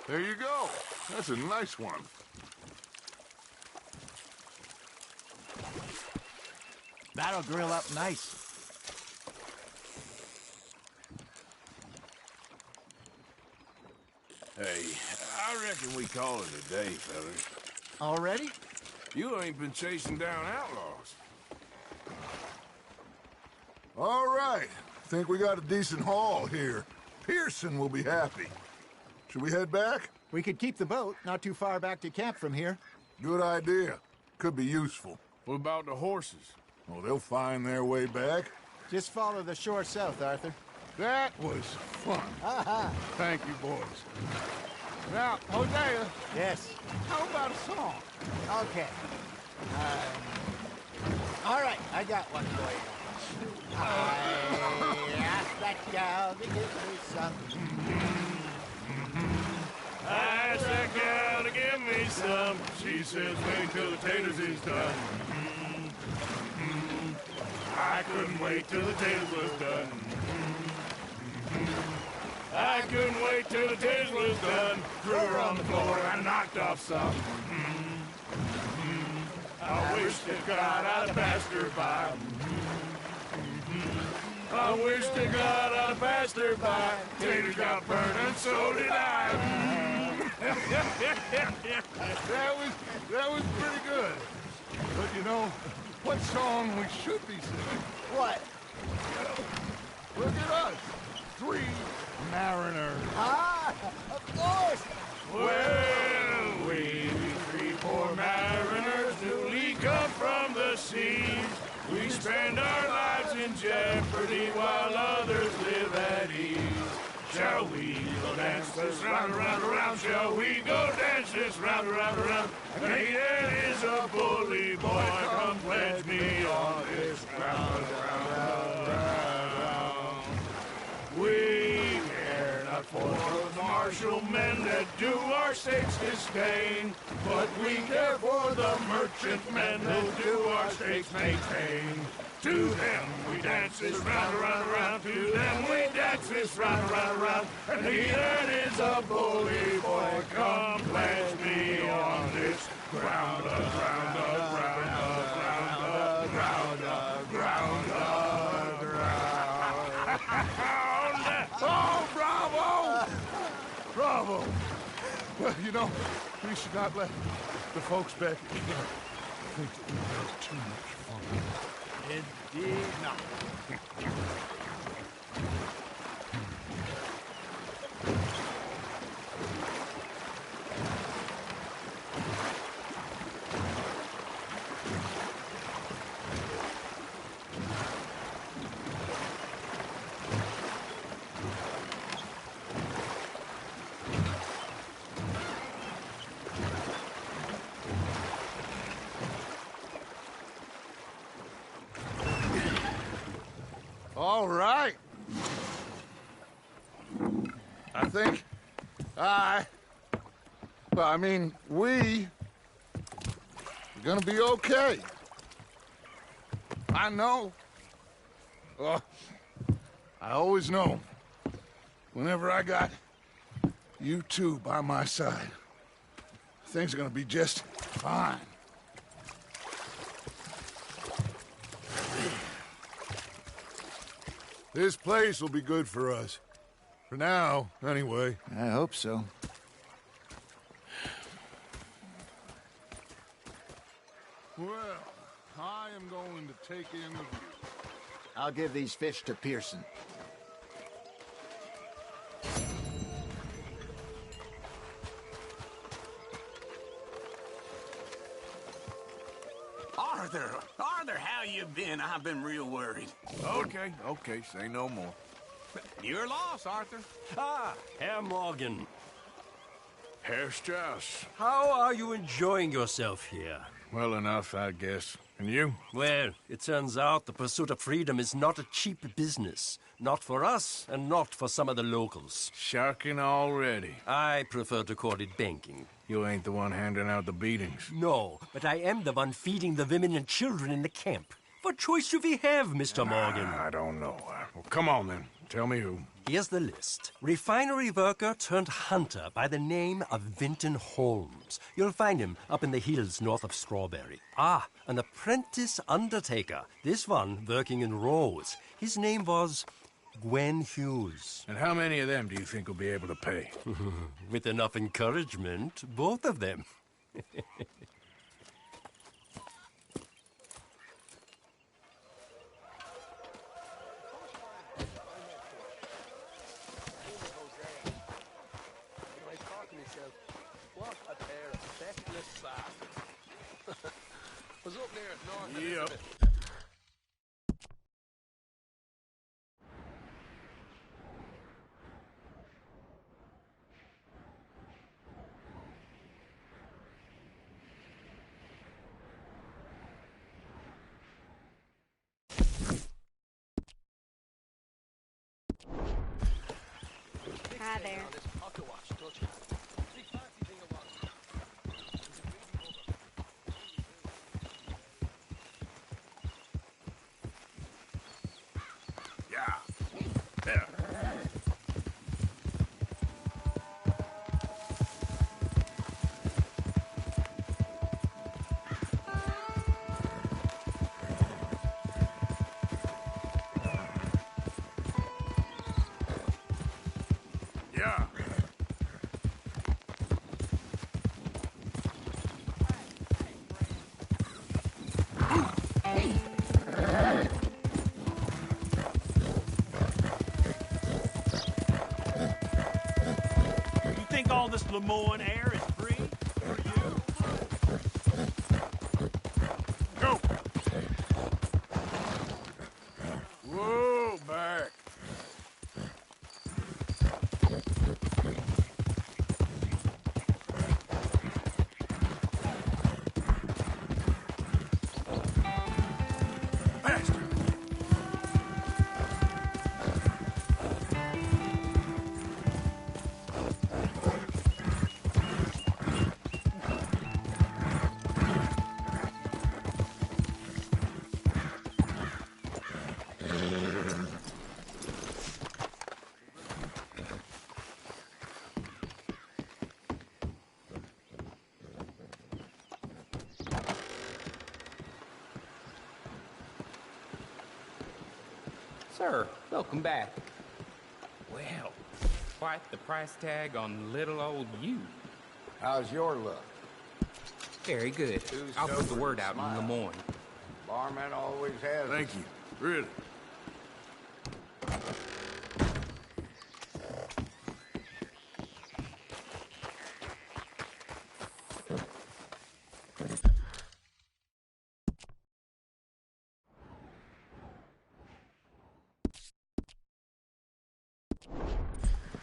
There you go. That's a nice one. That'll grill up nice. Hey, I reckon we call it a day, fellas. Already? You ain't been chasing down outlaws. All right. Think we got a decent haul here. Pearson will be happy. Should we head back? We could keep the boat not too far back to camp from here. Good idea. Could be useful. What about the horses? Oh, they'll find their way back. Just follow the shore south, Arthur. That was fun. Thank you, boys. Now, Hosea, Yes. how about a song? Okay. All right, I got one for you. I asked that gal to give me some. I asked that gal to give me some. She says, wait till the taters is done. I couldn't wait till the taters was done. I couldn't wait till the taters was done. Threw her on the floor and knocked off some. I wish to God I'd passed her by. I wish to God I'd passed her by. Taters got burned and so did I. That was pretty good. But you know, what song we should be singing? What? Look at us. 3 mariners. Ah, of course. Well, we 3 poor mariners newly come from the seas. We spend our lives in jeopardy while others live at ease. Shall we go dance this round, around, around? Shall we go dance this round, around, around? Canadian is a bully boy. Come pledge me on this ground, ground. We care not for the martial men that do our states disdain, but we care for the merchant men who do our states maintain. To them we dance this round, around, around. To them we dance this round, around, around. And he that is a bully boy, come pledge me on this ground, ground, ground, ground, ground, ground, ground. Oh, bravo! Bravo! Well, you know, we should not let the folks back think that we had too much fun. Indeed not. All right. I think we are gonna be okay. I know. I always know. Whenever I got you two by my side, things are gonna be just fine. This place will be good for us. For now, anyway. I hope so. Well, I am going to take in the view. I'll give these fish to Pearson. Arthur, how you been? I've been real worried. Okay, say no more. You're lost, Arthur. Herr Morgan. Herr Strauss. How are you enjoying yourself here? Well enough, I guess. And you? Well, it turns out the pursuit of freedom is not a cheap business. Not for us, and not for some of the locals. Sharking already. I prefer to call it banking. You ain't the one handing out the beatings. No, but I am the one feeding the women and children in the camp. What choice do we have, Mr. Morgan? I don't know. Well, come on then. Tell me who. Here's the list. Refinery worker turned hunter by the name of Vinton Holmes. You'll find him up in the hills north of Strawberry. Ah, an apprentice undertaker. This one working in Rose. His name was Gwen Hughes. And how many of them do you think will be able to pay? With enough encouragement, both of them. Yep. Hi there. Yeah. There. Yeah. You think all this Lemoyne air is free? For you? Go. Whoa, back. Faster. Sir, welcome back. Well, quite the price tag on little old you. How's your luck? Very good. I'll put the word out in Lemoyne. Barman always has. Thank you. Really.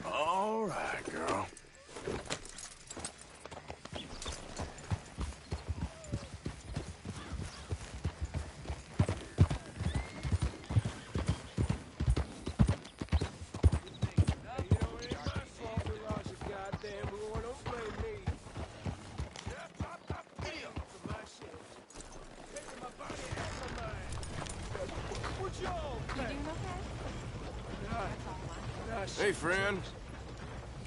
All right, girl. Hey, friend.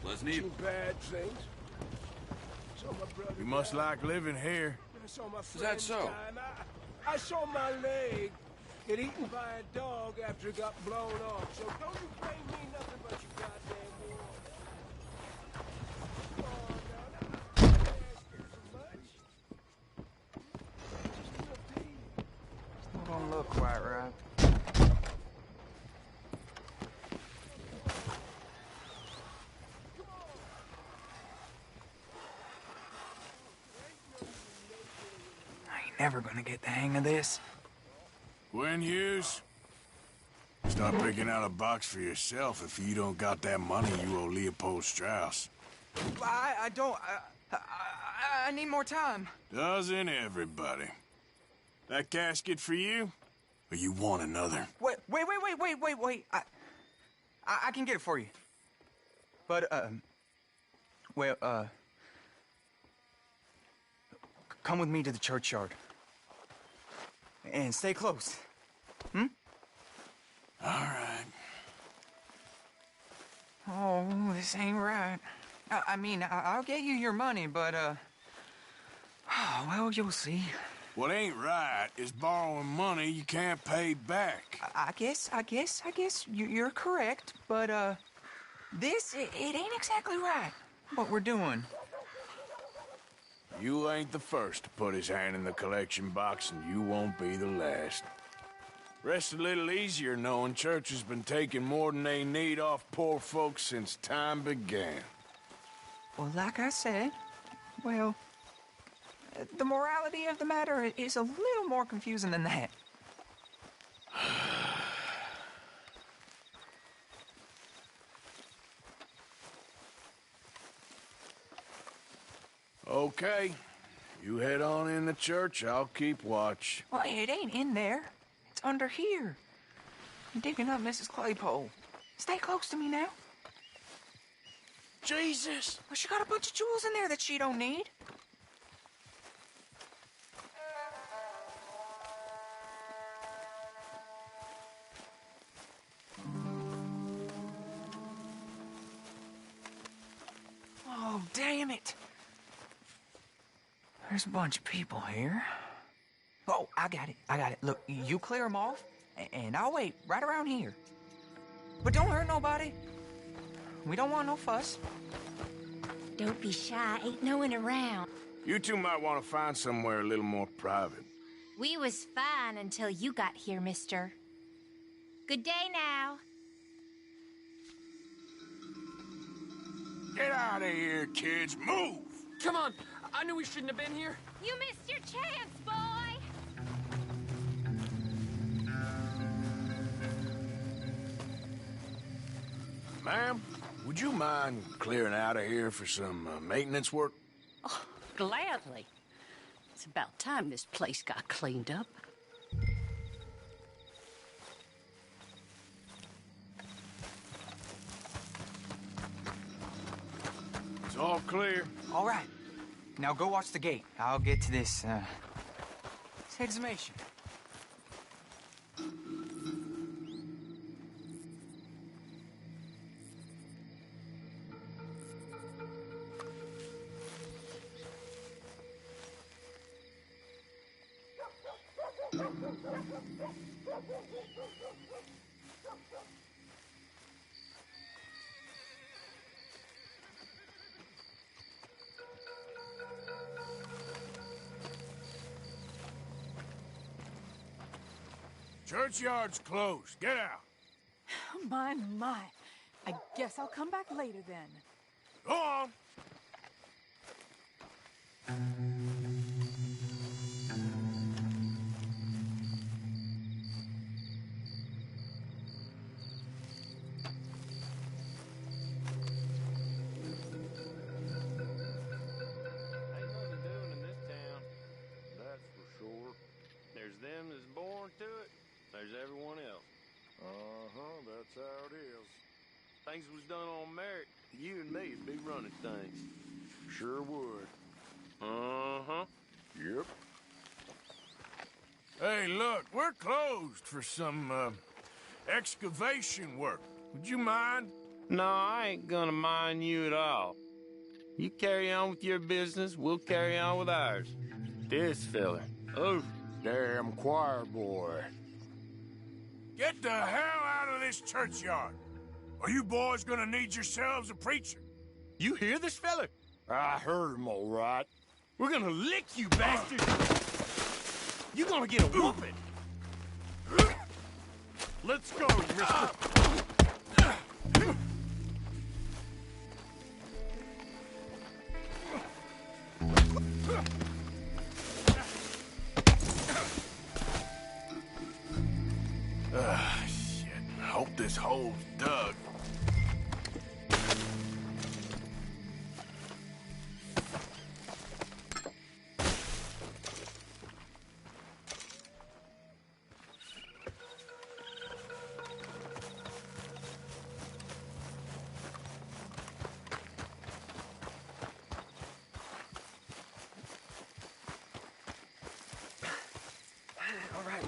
Wasn't even bad things. Saw my brother You must like living here. I saw my that friends so? die, and I saw my leg get eaten by a dog after it got blown off. So don't you blame me nothing but you goddamn war. Oh, no, no, I'm not asking for much. Just enough to eat. Still don't look quite right. I ain't never gonna get the hang of this. Gwen Hughes? Start picking out a box for yourself if you don't got that money you owe Leopold Strauss. I don't. I need more time. Doesn't everybody? That casket for you? Or you want another? Wait. I can get it for you. But, come with me to the churchyard. And stay close. Hmm? All right. Oh, this ain't right. I'll get you your money, but, well, you'll see. What ain't right is borrowing money you can't pay back. I guess you're correct, but, it ain't exactly right, what we're doing. You ain't the first to put his hand in the collection box, and you won't be the last. Rest a little easier knowing church has been taking more than they need off poor folks since time began. Well, like I said, well, the morality of the matter is a little more confusing than that. Okay. You head on in the church, I'll keep watch. Well, it ain't in there. It's under here. I'm digging up Mrs. Claypole. Stay close to me now. Jesus! Well, she got a bunch of jewels in there that she don't need. Oh, damn it. There's a bunch of people here. Oh, I got it. Look, you clear them off, and I'll wait right around here. But don't hurt nobody. We don't want no fuss. Don't be shy. Ain't no one around. You two might want to find somewhere a little more private. We was fine until you got here, mister. Good day now. Get out of here, kids. Move! Come on. I knew we shouldn't have been here. You missed your chance, boy. Ma'am, would you mind clearing out of here for some maintenance work? Oh, gladly. It's about time this place got cleaned up. It's all clear. All right. Now go watch the gate. I'll get to this exhumation. Churchyard's closed. Get out. My. I guess I'll come back later then. Go on. Them that's born to it, there's everyone else. That's how it is. Things was done on merit, you and me'd be running things. Sure would. Yep. Hey, look, we're closed for some, excavation work. Would you mind? No, I ain't gonna mind you at all. You carry on with your business, we'll carry on with ours. This fella. Oh. Damn choir boy. Get the hell out of this churchyard. Are you boys gonna need yourselves a preacher? You hear this fella? I heard him all right. We're gonna lick you, bastard! You're gonna get a whooping! Let's go, mister. Shit. Hope this hole's dug.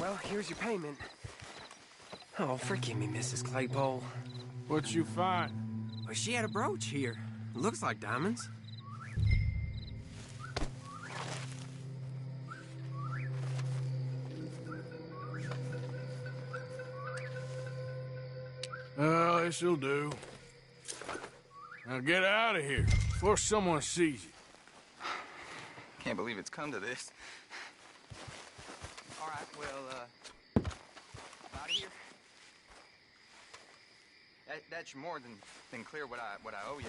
Well, here's your payment. Oh, forgive me, Mrs. Claypole. What'd you find? Well, she had a brooch here. Looks like diamonds. Well, this'll do. Now get out of here before someone sees you. Can't believe it's come to this. All right, well, out of here. That's more than clear what I owe you.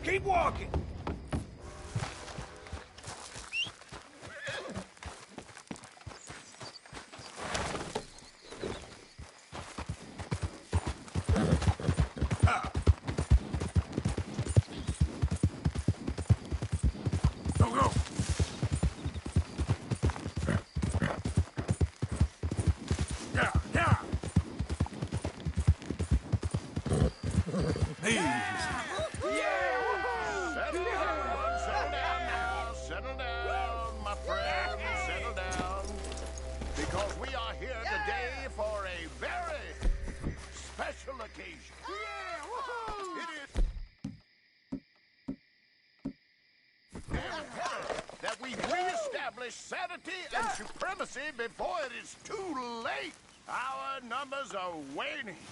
Keep walking. Go, go. Yeah, yeah. Easy. Settle down, my friend, settle down. Because we are here today for a very special occasion. It is imperative that we reestablish sanity and supremacy before it is too late. Our numbers are waning.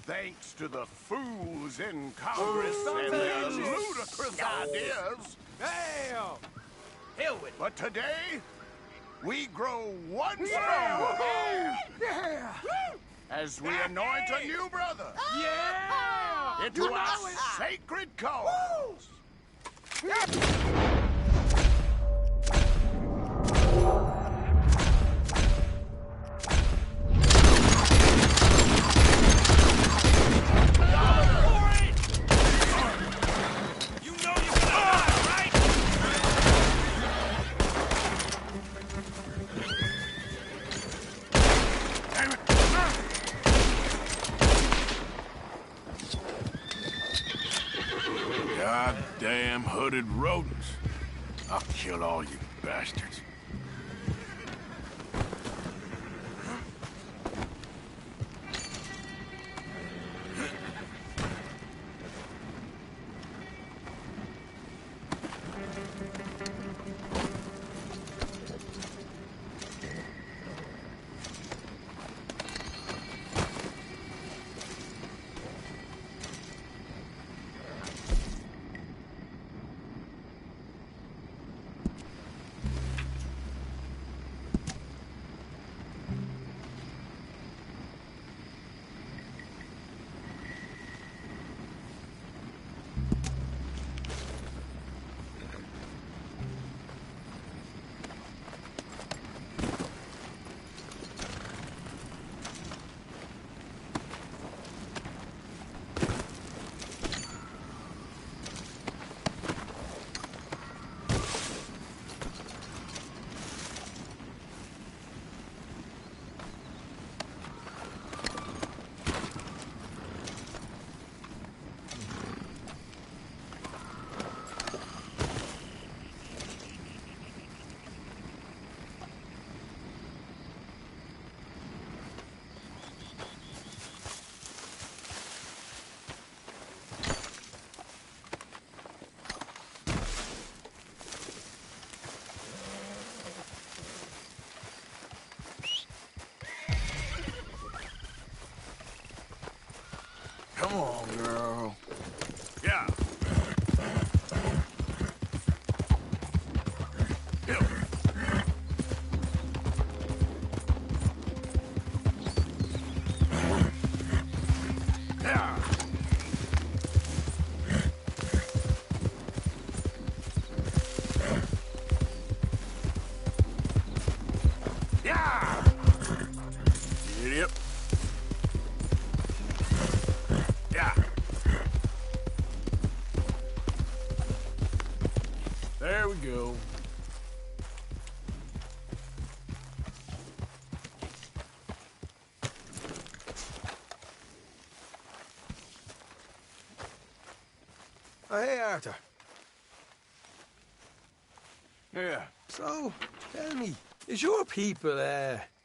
Thanks to the fools in Congress and their ludicrous ideas. Damn! Hell with it. But today, we grow one stronger. Yeah! As we anoint a new brother. Yeah! Into our sacred cause. Goddamn hooded rodents. I'll kill all you bastards. Come on, girl. Yeah. There we go. Oh, hey, Arthur. Yeah. So, tell me, is your people,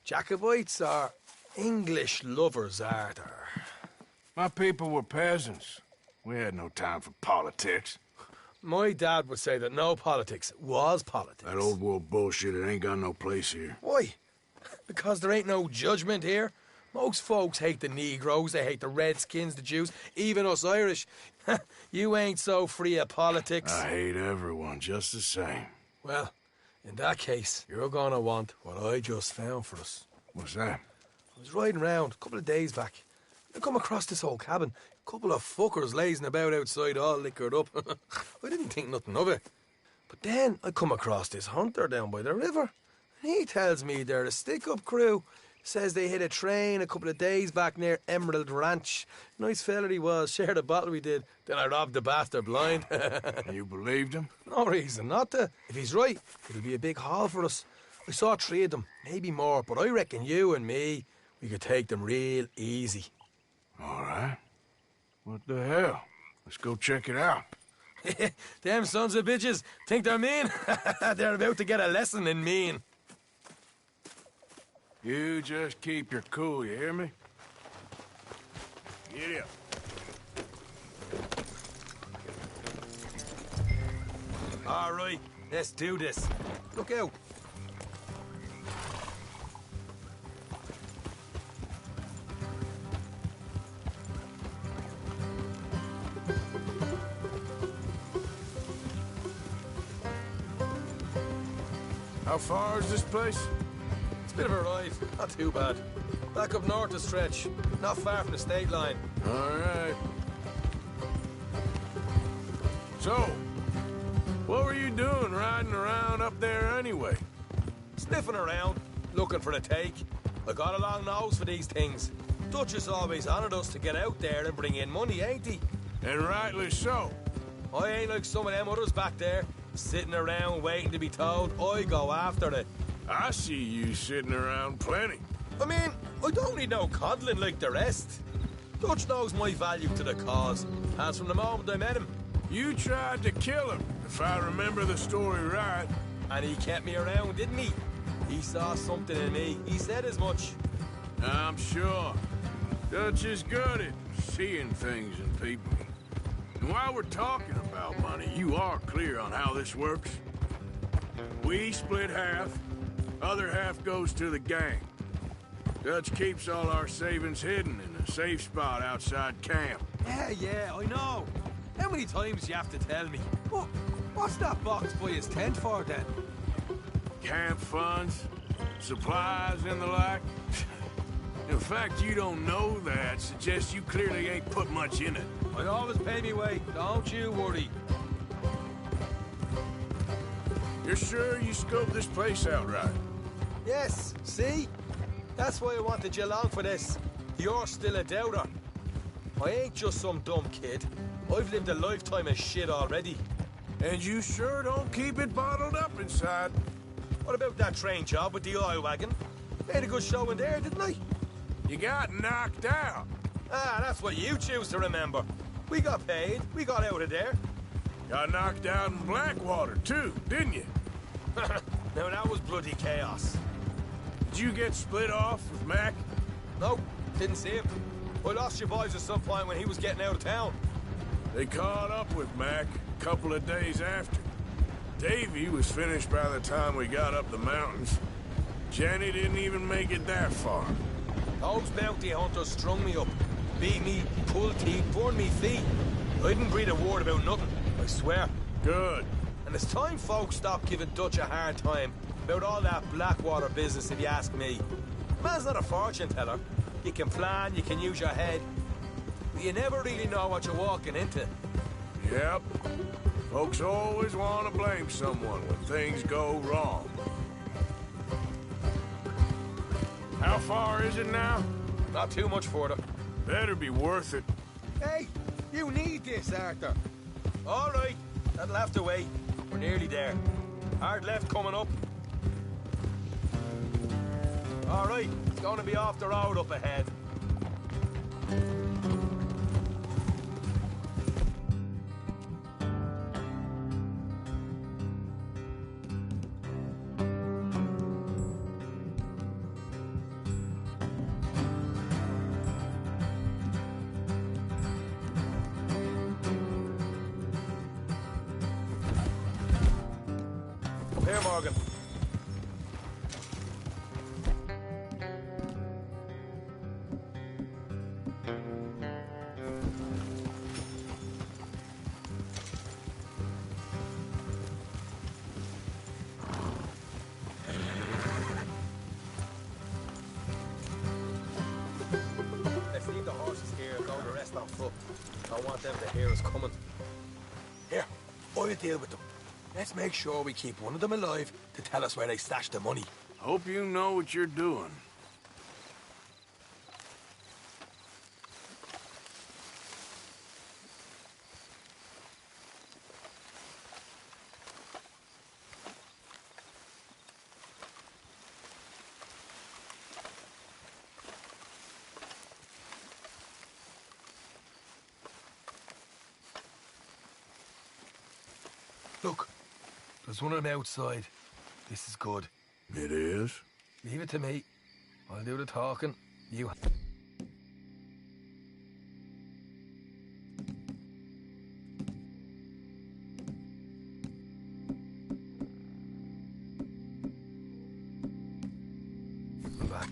Jacobites or English lovers, Arthur? My people were peasants. We had no time for politics. My dad would say that no politics was politics. That old world bullshit, it ain't got no place here. Why? Because there ain't no judgment here. Most folks hate the Negroes, they hate the Redskins, the Jews, even us Irish. You ain't so free of politics. I hate everyone just the same. Well, in that case, you're gonna want what I just found for us. What's that? I was riding around a couple of days back. I come across this old cabin. A couple of fuckers lazing about outside all liquored up. I didn't think nothing of it. But then I come across this hunter down by the river. And he tells me they're a stick-up crew. Says they hit a train a couple of days back near Emerald Ranch. Nice fella he was. Shared a bottle we did. Then I robbed the bastard blind. You believed him? No reason not to. If he's right, it'll be a big haul for us. I saw 3 of them, maybe more, but I reckon you and me, we could take them real easy. All right. What the hell? Let's go check it out. Them sons of bitches think they're mean. They're about to get a lesson in mean. You just keep your cool, you hear me? Get up. All right, let's do this. Look out. How far is this place? It's a bit of a ride, not too bad. Back up north a stretch, not far from the state line. All right. So, what were you doing riding around up there anyway? Sniffing around, looking for a take. I got a long nose for these things. Dutch has always honoured us to get out there and bring in money, ain't he? And rightly so. I ain't like some of them others back there, sitting around waiting to be told. I go after it. I see you sitting around plenty. I mean, I don't need no coddling like the rest. Dutch knows my value to the cause, as from the moment I met him. You tried to kill him, if I remember the story right. And he kept me around, didn't he? He saw something in me. He said as much. I'm sure. Dutch is good at seeing things in people. And while we're talking about money, you are clear on how this works? We split half, other half goes to the gang. Dutch keeps all our savings hidden in a safe spot outside camp. Yeah, I know. How many times do you have to tell me? What's that box by his tent for, then? Camp funds, supplies, and the like. The fact you don't know that suggests you clearly ain't put much in it. I always pay me way, don't you worry. You're sure you scoped this place out right? Yes, see? That's why I wanted you along for this. You're still a doubter. I ain't just some dumb kid. I've lived a lifetime of shit already. And you sure don't keep it bottled up inside. What about that train job with the oil wagon? Made a good show in there, didn't I? You got knocked out. Ah, that's what you choose to remember. We got paid. We got out of there. Got knocked out in Blackwater, too, didn't you? Now, that was bloody chaos. Did you get split off with Mac? Nope, didn't see him. I lost your boys at some point when he was getting out of town. They caught up with Mac a couple of days after. Davy was finished by the time we got up the mountains. Jenny didn't even make it that far. Those bounty hunters strung me up. beat me, pull teeth, burn me feet. I didn't breathe a word about nothing, I swear. Good. And it's time folks stop giving Dutch a hard time about all that Blackwater business, if you ask me. Man's not a fortune teller. You can plan, you can use your head, but you never really know what you're walking into. Yep. Folks always want to blame someone when things go wrong. How far is it now? Not too much further. Better be worth it. Hey, you need this, Arthur. All right, that'll have to wait. We're nearly there. Hard left coming up. All right, it's going to be off the road up ahead. Here, Morgan. Let's leave the horses here and load the rest on foot. I want them to hear us coming. Here, I'll deal with them. Let's make sure we keep one of them alive to tell us where they stashed the money. Hope you know what you're doing. Look, there's one of them outside. This is good. It is? Leave it to me. I'll do the talking. You... back.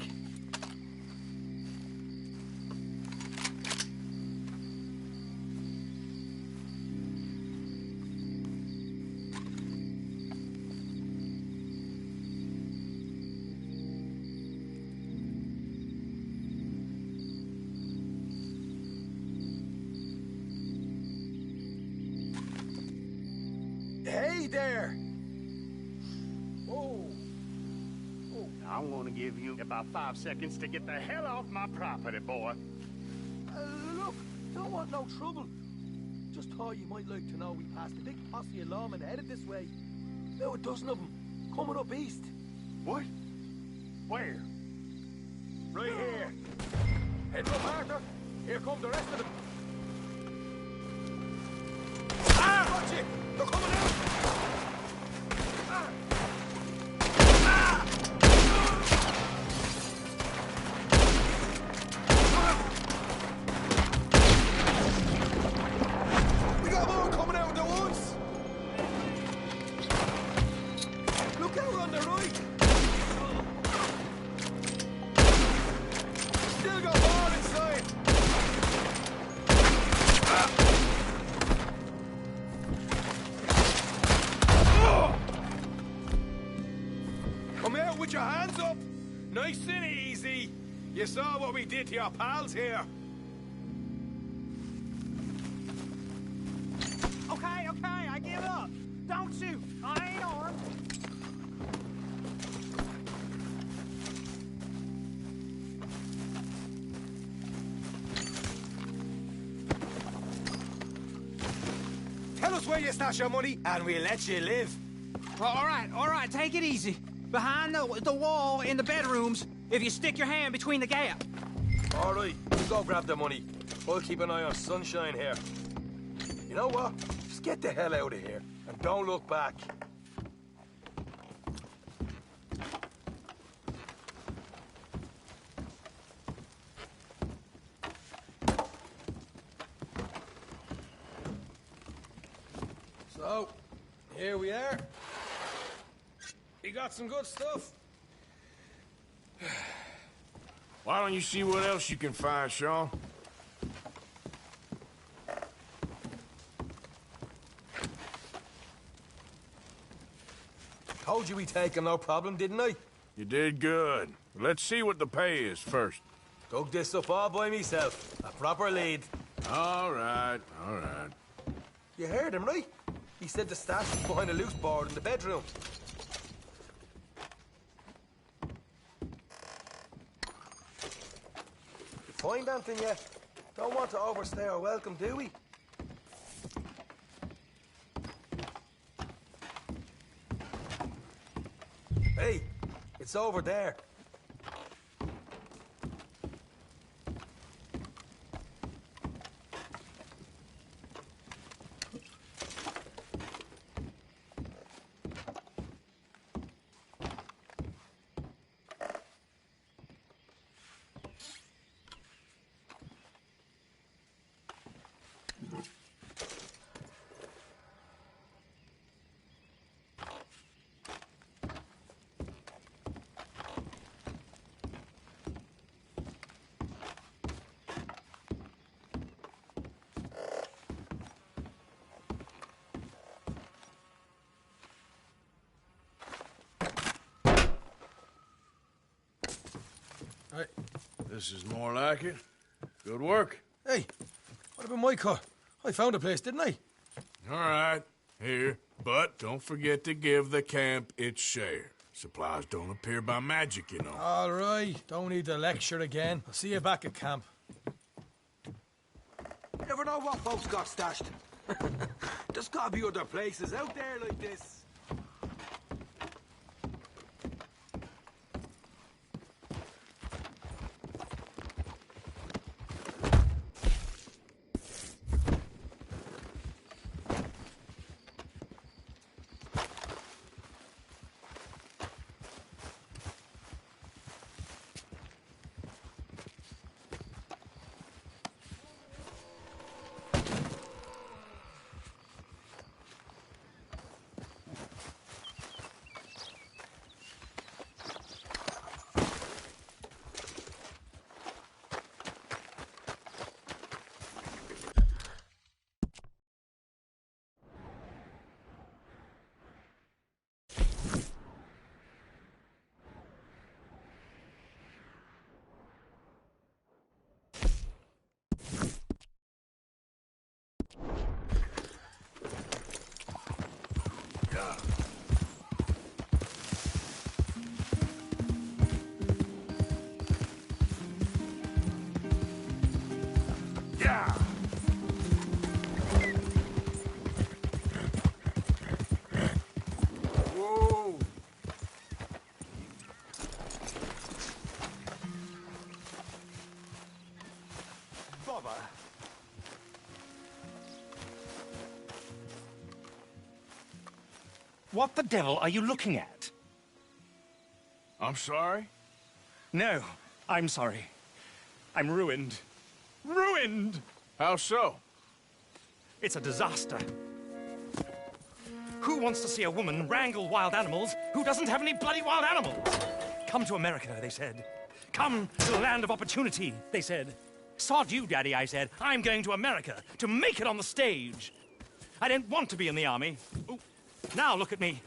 Hey there! Oh. I'm gonna give you about 5 seconds to get the hell off my property, boy. Look, don't want no trouble. Just thought you might like to know we passed a big posse of lawmen headed this way. About a dozen of them, coming up east. What? Where? Right here. Heads up, Arthur. Here come the rest of them. Ah! Watch it! They're coming out! Ah! Ah! We got more coming out of the woods! Look out on the right! Still got more inside! Come out with your hands up! Nice and easy! You saw what we did to your pals here. Okay, I give up. Don't shoot. I ain't armed. Tell us where you stash your money, and we'll let you live. All right, take it easy. Behind the wall in the bedrooms, if you stick your hand between the gap. All right, you go grab the money. We'll keep an eye on Sunshine here. You know what? Just get the hell out of here, and don't look back. So, here we are. You got some good stuff. Why don't you see what else you can find, Sean? Told you we'd take him, no problem, didn't I? You did good. Let's see what the pay is first. Dug this up all by myself. A proper lead. All right, all right. You heard him, right? He said the stash was behind a loose board in the bedroom. You find anything yet? Don't want to overstay our welcome, do we? Hey, it's over there. This is more like it. Good work. Hey, what about my cut? I found a place, didn't I? All right, here. But don't forget to give the camp its share. Supplies don't appear by magic, you know. All right, don't need the lecture again. I'll see you back at camp. Never know what folks got stashed. There's gotta be other places out there like this. What the devil are you looking at? I'm sorry? No, I'm sorry. I'm ruined. Ruined! How so? It's a disaster. Who wants to see a woman wrangle wild animals who doesn't have any bloody wild animals? Come to America, they said. Come to the land of opportunity, they said. Sod you, Daddy, I said. I'm going to America to make it on the stage. I don't want to be in the army. Ooh. Now look at me.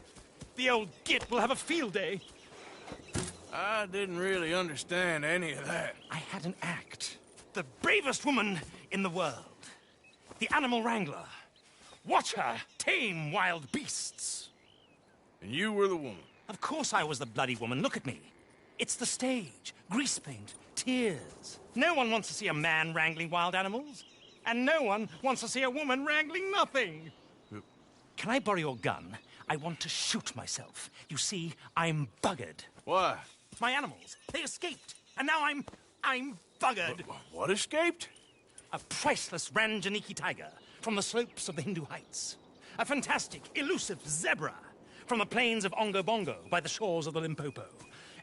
The old git will have a field day. I didn't really understand any of that. I had an act. The bravest woman in the world. The animal wrangler. Watch her tame wild beasts. And you were the woman? Of course I was the bloody woman. Look at me. It's the stage. Grease paint. Tears. No one wants to see a man wrangling wild animals. And no one wants to see a woman wrangling nothing. Can I borrow your gun? I want to shoot myself. You see, I'm buggered. Why? My animals. They escaped. And now I'm buggered. What escaped? A priceless Ranjaniki tiger from the slopes of the Hindu Heights. A fantastic, elusive zebra from the plains of Ongo Bongo by the shores of the Limpopo.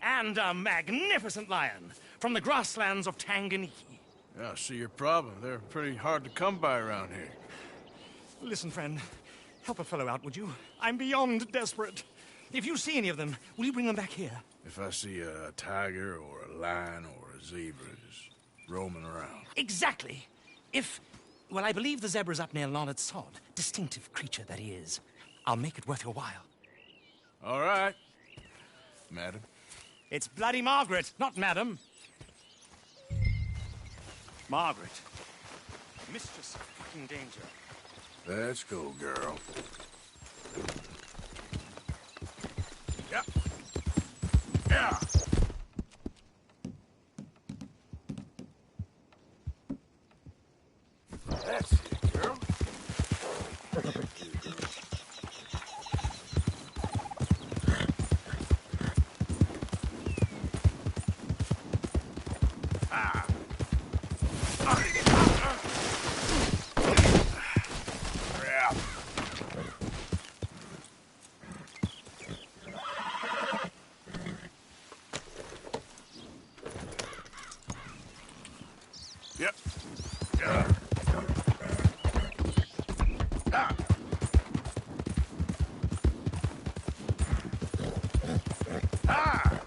And a magnificent lion from the grasslands of Tanganyika. Yeah, I see your problem. They're pretty hard to come by around here. Listen, friend. Help a fellow out, would you? I'm beyond desperate. If you see any of them, will you bring them back here? If I see a tiger or a lion or a zebra just roaming around. Exactly. Well, I believe the zebra's up near Larned Sod. Distinctive creature that he is. I'll make it worth your while. All right, madam. It's bloody Margaret, not madam. Margaret. Mistress of fucking danger. Let's go, girl. Yeah. Yeah. That's it, girl. Yep. Yeah. Ah. Ah.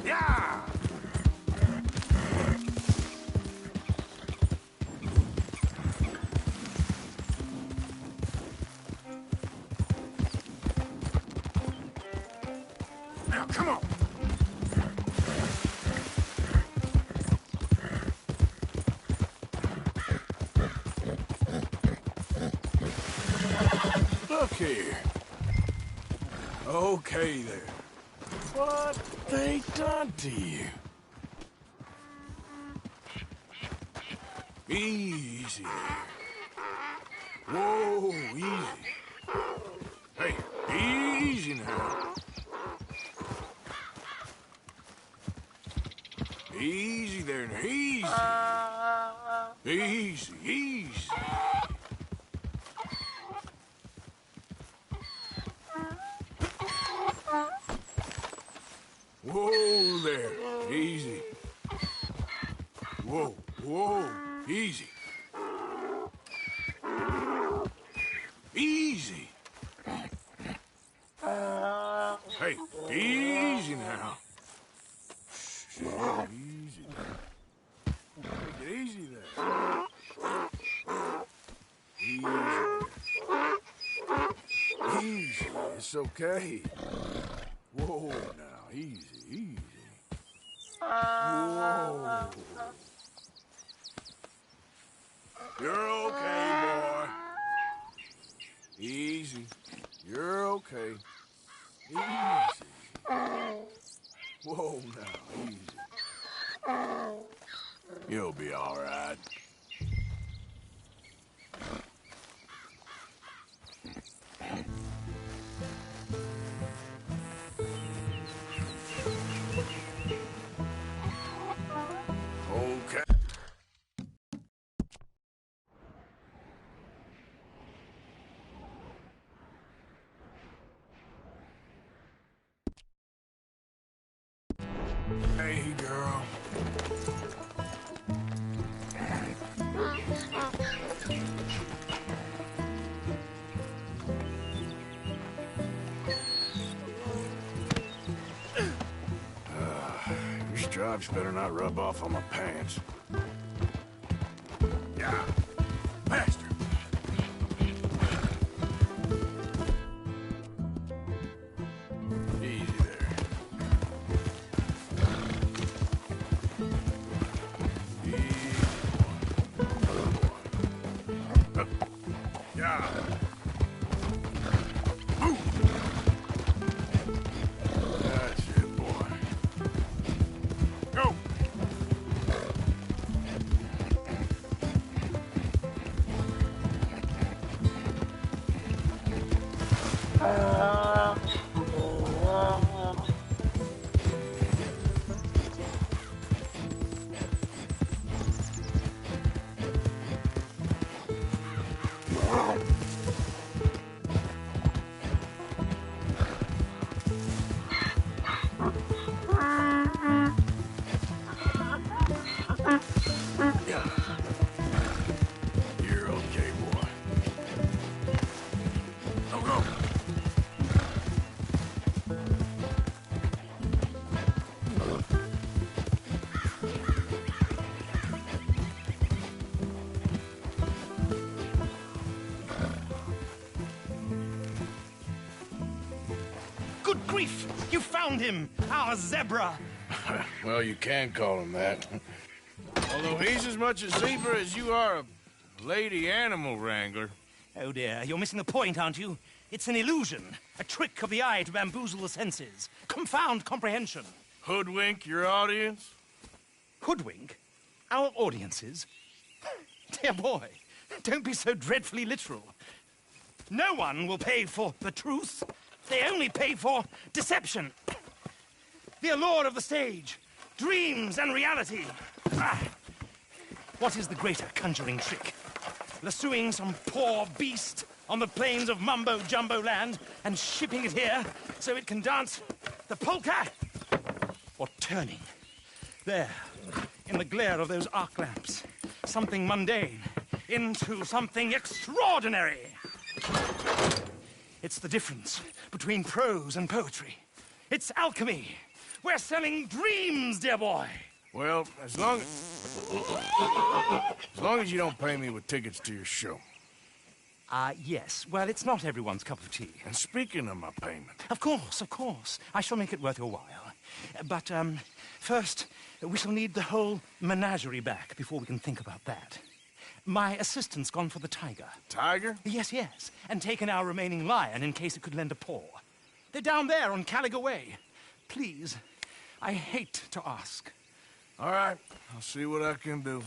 Yeah. Now, come on. Look here. Okay there. What they done to you? Easy there. Whoa, easy. Hey, easy now. Easy there now. Easy. Easy, easy. Whoa there. Easy. Whoa, whoa. Easy. Easy. Hey, easy now. Easy there. Take it easy there. Easy. Easy. It's okay. Whoa now. Easy, easy. Whoa. You're okay, boy. Easy. You're okay. Easy. Whoa, now, easy. You'll be all right. Okay. Hey, girl. Your stripes better not rub off on my pants. Yeah. Faster. Easy there. Yeah. Move. That's it, boy. Go. You're okay, boy. Go, go. Good grief! You found him! Our zebra! Well, you can call him that. Although he's as much a zebra as you are a lady animal wrangler. Oh dear, you're missing the point, aren't you? It's an illusion, a trick of the eye to bamboozle the senses, confound comprehension. Hoodwink your audience? Hoodwink? Our audiences? Dear boy, don't be so dreadfully literal. No one will pay for the truth. They only pay for deception. The allure of the stage, dreams and reality. Ah. What is the greater conjuring trick? Lassoing some poor beast on the plains of mumbo-jumbo land and shipping it here so it can dance the polka? Or turning, there, in the glare of those arc lamps, something mundane into something extraordinary? It's the difference between prose and poetry. It's alchemy. We're selling dreams, dear boy. Well, as long as you don't pay me with tickets to your show. Yes. Well, it's not everyone's cup of tea. And speaking of my payment... Of course. I shall make it worth your while. But, first, we shall need the whole menagerie back before we can think about that. My assistant's gone for the tiger. Tiger? Yes. And taken our remaining lion in case it could lend a paw. They're down there on Caliga Way. Please, I hate to ask. All right, I'll see what I can do.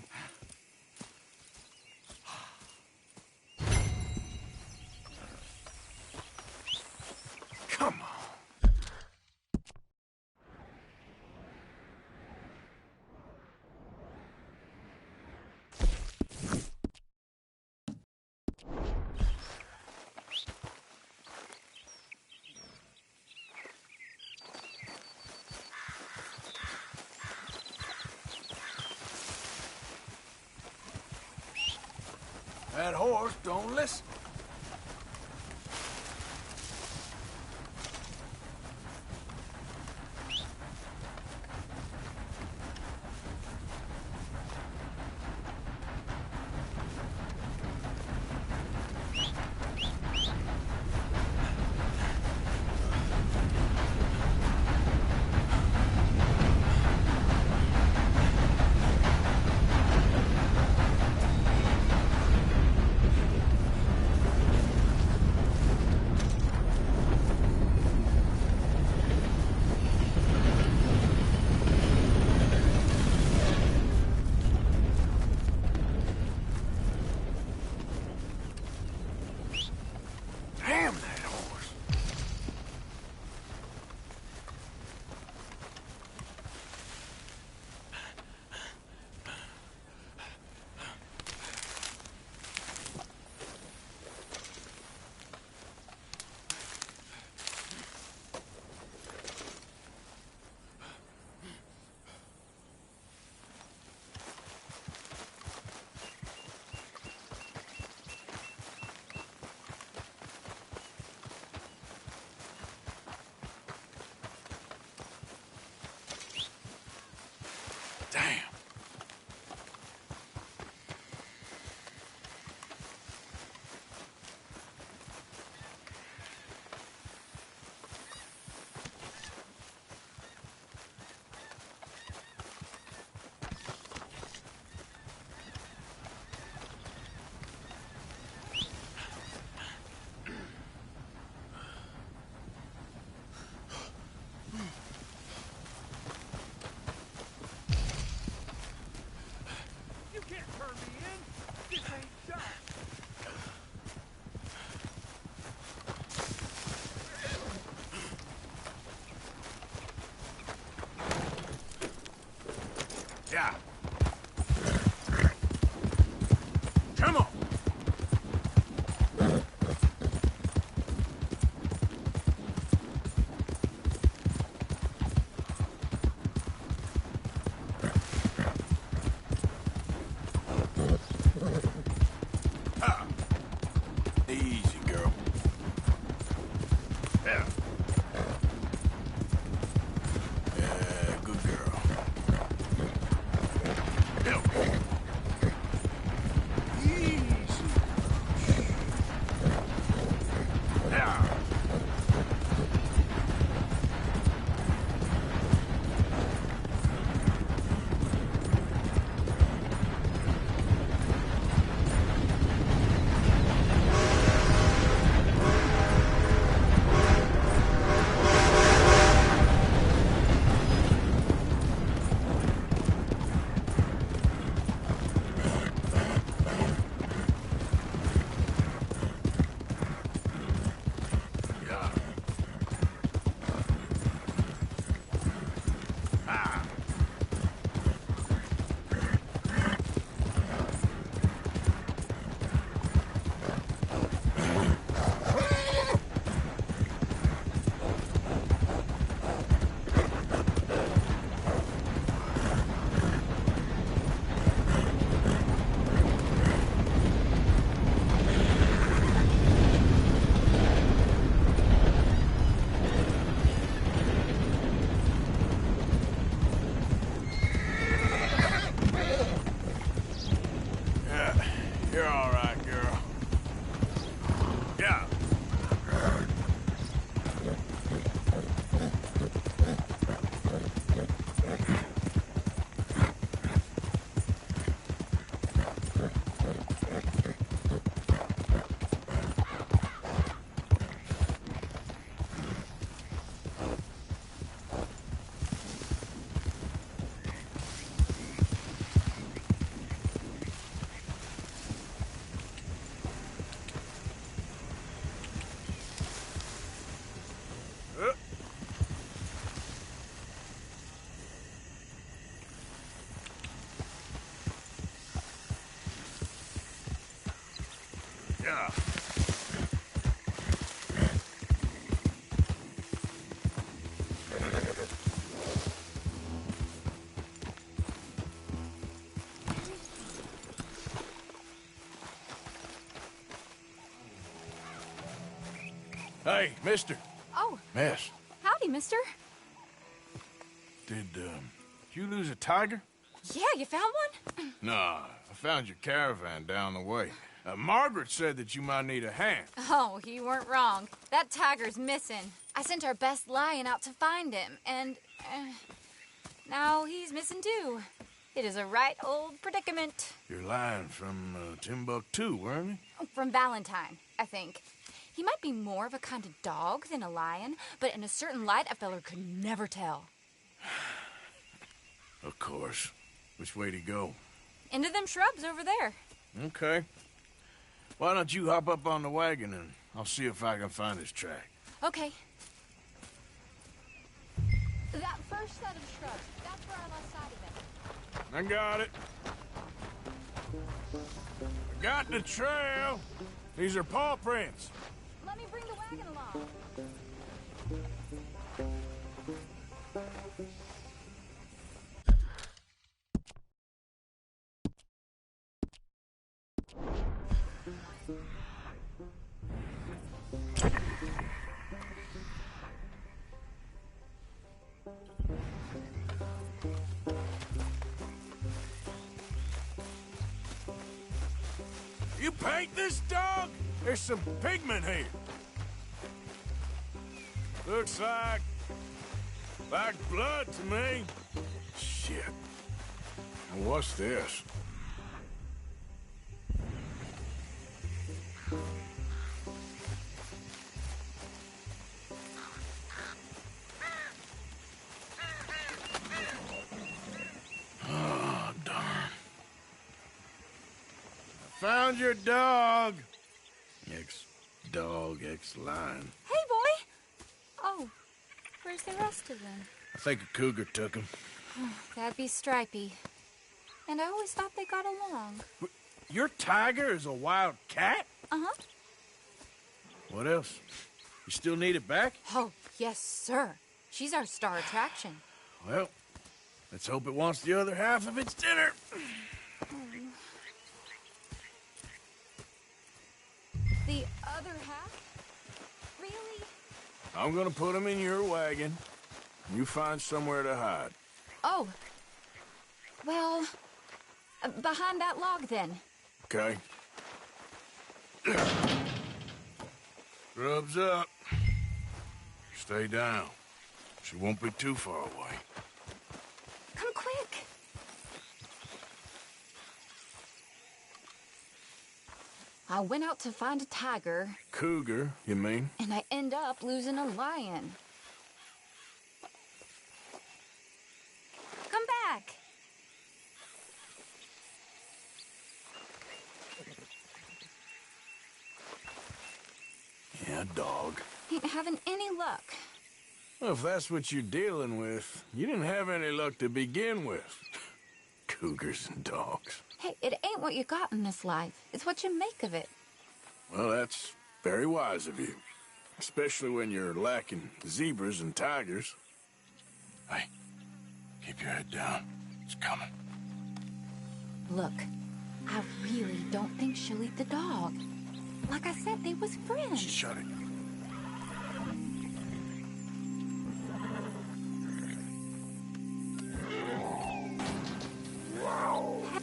Come on. That horse don't listen. Hey, mister. Oh, Miss, howdy, mister. did you lose a tiger? Yeah, you found one? Nah, I found your caravan down the way. Margaret said that you might need a hand. Oh, you weren't wrong. That tiger's missing. I sent our best lion out to find him, and now he's missing too. It is a right old predicament. You're lying from Timbuktu, weren't you? From Valentine, I think. He might be more of a kind of dog than a lion, but in a certain light, a feller could never tell. Of course. Which way to go? Into them shrubs over there. Okay. Why don't you hop up on the wagon and I'll see if I can find his track. Okay. That first set of shrubs, that's where I lost sight of them. I got it. I got the trail. These are paw prints. Let me bring the wagon along. You paint this dog? There's some pigment here. Looks like blood to me. Shit. And what's this? Oh, darn. I found your dog. Ex-dog, ex-lion. Hey, boy! Oh, where's the rest of them? I think a cougar took him. That'd be Stripey. And I always thought they got along. Your tiger is a wild cat? Uh-huh. What else? You still need it back? Oh, yes, sir. She's our star attraction. Well, let's hope it wants the other half of its dinner. The other half? Really? I'm gonna put him in your wagon. You find somewhere to hide. Oh. Well, behind that log, then. Okay. Scrubs up. Stay down. She won't be too far away. Come quick. I went out to find a tiger. Cougar, you mean? And I end up losing a lion. Come back. Yeah, dog. Ain't having any luck. Well, if that's what you're dealing with, you didn't have any luck to begin with. Cougars and dogs. Hey, it ain't what you got in this life. It's what you make of it. Well, that's very wise of you. Especially when you're lacking zebras and tigers. Hey, keep your head down. It's coming. Look, I really don't think she'll eat the dog. Like I said, they was friends. Shut it.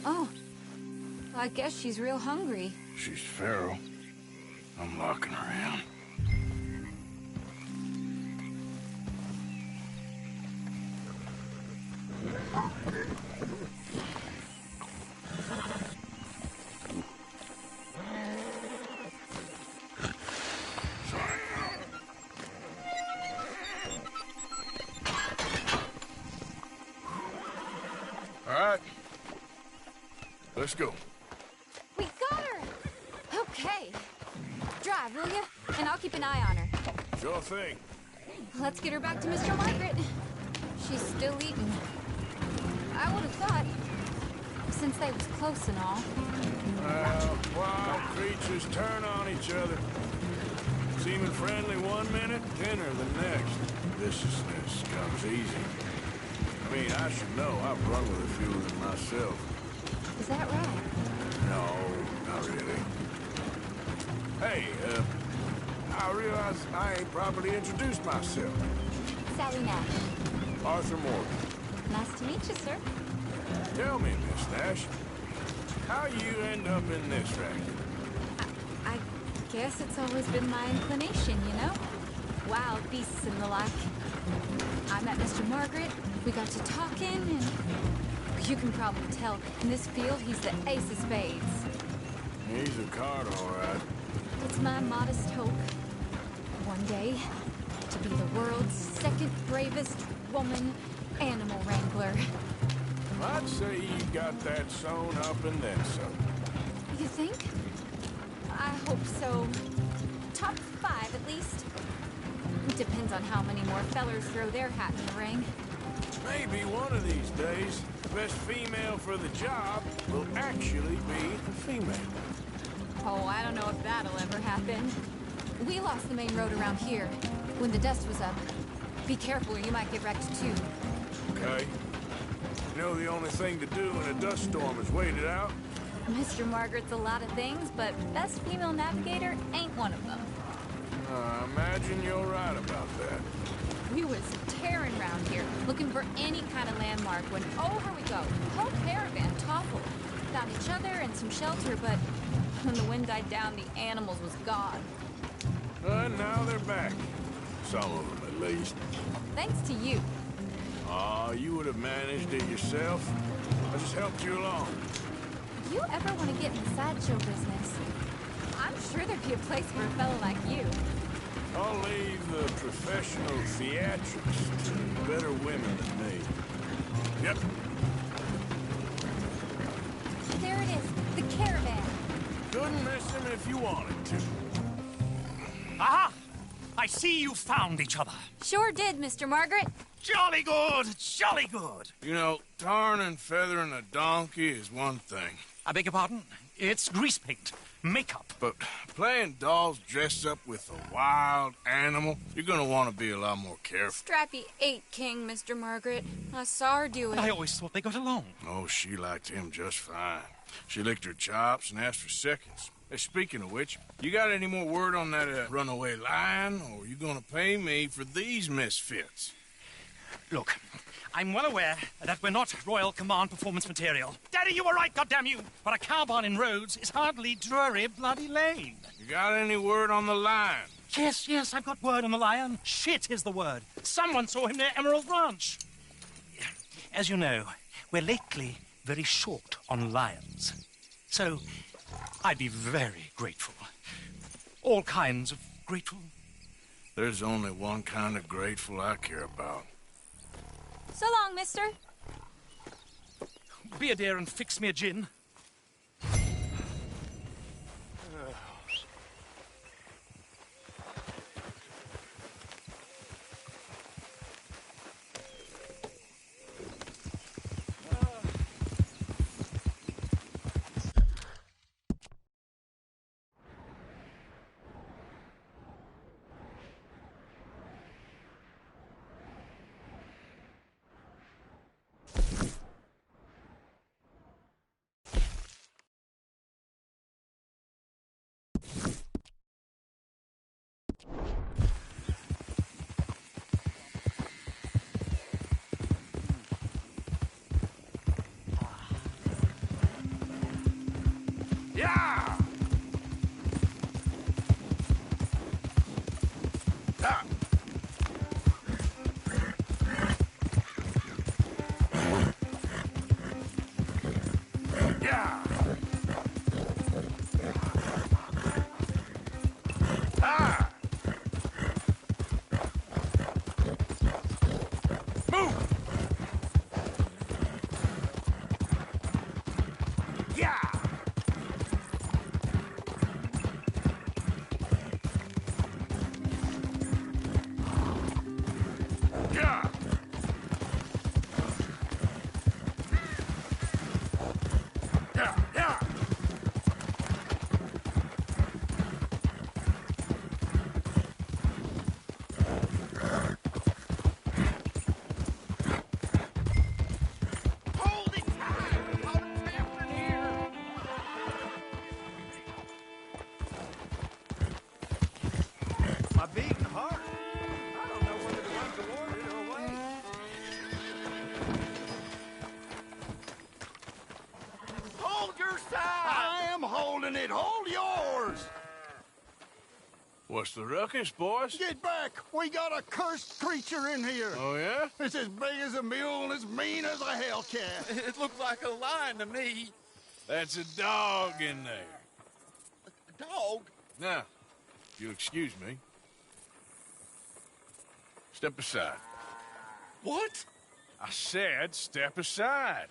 Oh, well, I guess she's real hungry. She's feral. I'm locking her in. Let's go. We got her! Okay. Drive, will you? And I'll keep an eye on her. Sure thing. Let's get her back to Mr. Margaret. She's still eating. I would have thought, since they was close and all. Well, wild creatures turn on each other. Seeming friendly one minute, dinner the next. Viciousness comes easy. I mean, I should know. I've run with a few of them myself. Is that right? No, not really. Hey, I realize I ain't properly introduced myself. Sally Nash. Arthur Morgan. Nice to meet you, sir. Tell me, Miss Nash, how you end up in this racket? I guess it's always been my inclination, you know? Wild beasts and the like. I met Mr. Margaret, we got to talking, and you can probably tell, in this field, he's the ace of spades. He's a card, all right. It's my modest hope, one day, to be the world's second bravest woman animal wrangler. I'd say you got that sewn up and then some. You think? I hope so. Top 5, at least. Depends on how many more fellers throw their hat in the ring. Maybe one of these days, the best female for the job will actually be a female. Oh, I don't know if that'll ever happen. We lost the main road around here when the dust was up. Be careful, you might get wrecked too. Okay. You know the only thing to do in a dust storm is wait it out? Mr. Margaret's a lot of things, but best female navigator ain't one of them. I imagine you're right about that. We was tearing around here, looking for any kind of landmark when over we go. Whole caravan toppled. Found each other and some shelter, but when the wind died down, the animals was gone. And now they're back. Some of them, at least. Thanks to you. Aw, you would have managed it yourself. I just helped you along. If you ever want to get in the sideshow business, I'm sure there'd be a place for a fellow like you. I'll leave the professional theatrics to better women than me. Yep. There it is, the caravan. Couldn't miss him if you wanted to. Aha! I see you found each other. Sure did, Mr. Margaret. Jolly good, jolly good. You know, tarring and feathering a donkey is one thing. I beg your pardon? It's grease paint, makeup. But playing dolls dressed up with a wild animal, you're gonna want to be a lot more careful. Strappy ate King, Mr. Margaret. I saw her do it. I always thought they got along. Oh, she liked him just fine. She licked her chops and asked for seconds. Hey, speaking of which, you got any more word on that runaway lion, or are you gonna pay me for these misfits? Look, I'm well aware that we're not Royal Command performance material. Daddy, you were right, goddamn you! But a cow barn in Rhodes is hardly Drury Bloody Lane. You got any word on the lion? Yes, I've got word on the lion. Shit is the word. Someone saw him near Emerald Ranch. As you know, we're lately very short on lions. So, I'd be very grateful. All kinds of grateful. There's only one kind of grateful I care about. So long, mister. Be a dear and fix me a gin. Yeah! Ah! Yeah! What's the ruckus, boys? Get back! We got a cursed creature in here! Oh, yeah? It's as big as a mule and as mean as a hellcat. It looks like a lion to me. That's a dog in there. A dog? Now, if you'll excuse me. Step aside. What? I said step aside.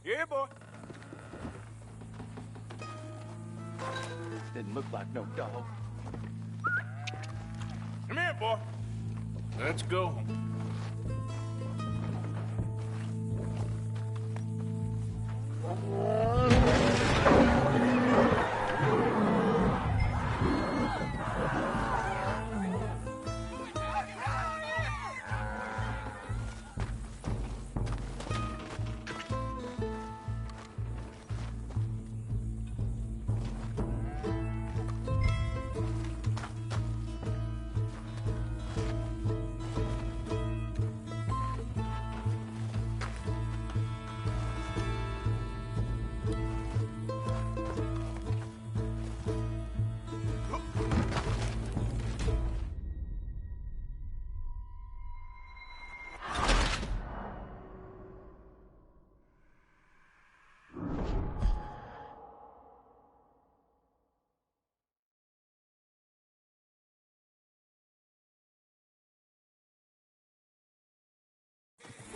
Yeah, boy. Didn't look like no dog. Come here, boy. Let's go.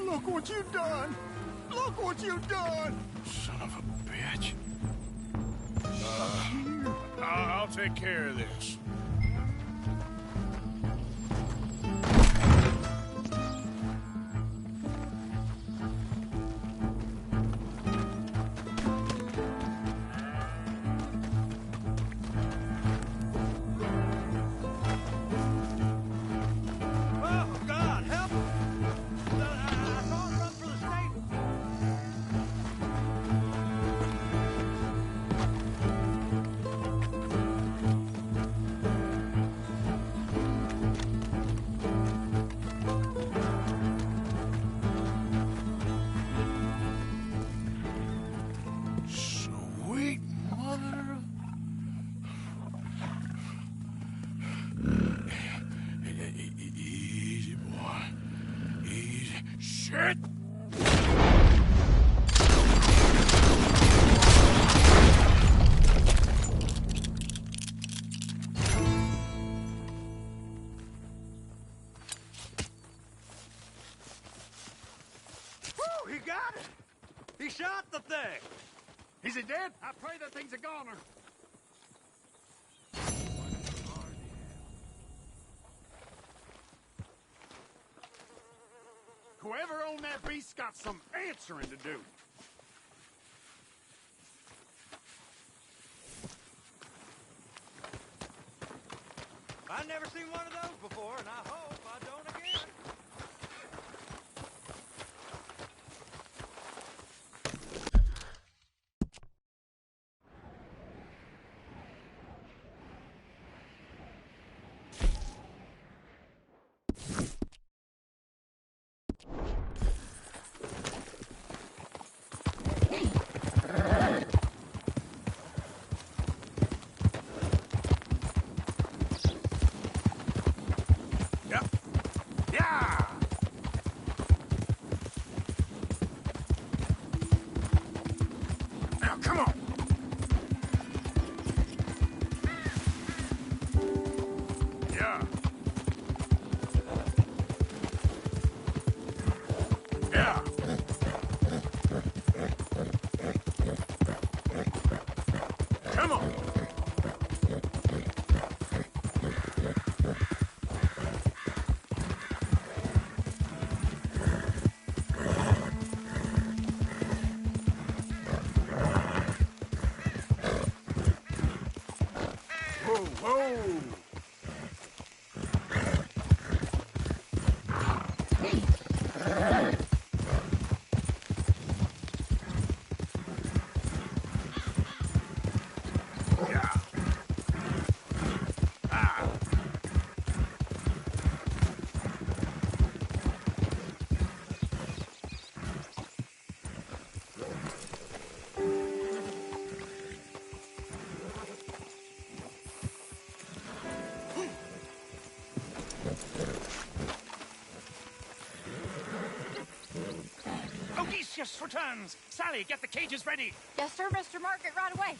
Look what you done! Look what you done! Son of a bitch. I'll take care of this. Shit! Woo, he got it! He shot the thing! Is it dead? I pray that thing's a goner. Whoever owned that beast's got some answering to do. I've never seen one of those before, and I hope I don't again. horse returns. Sally, get the cages ready. Yes, sir, Mr. Margaret, right away.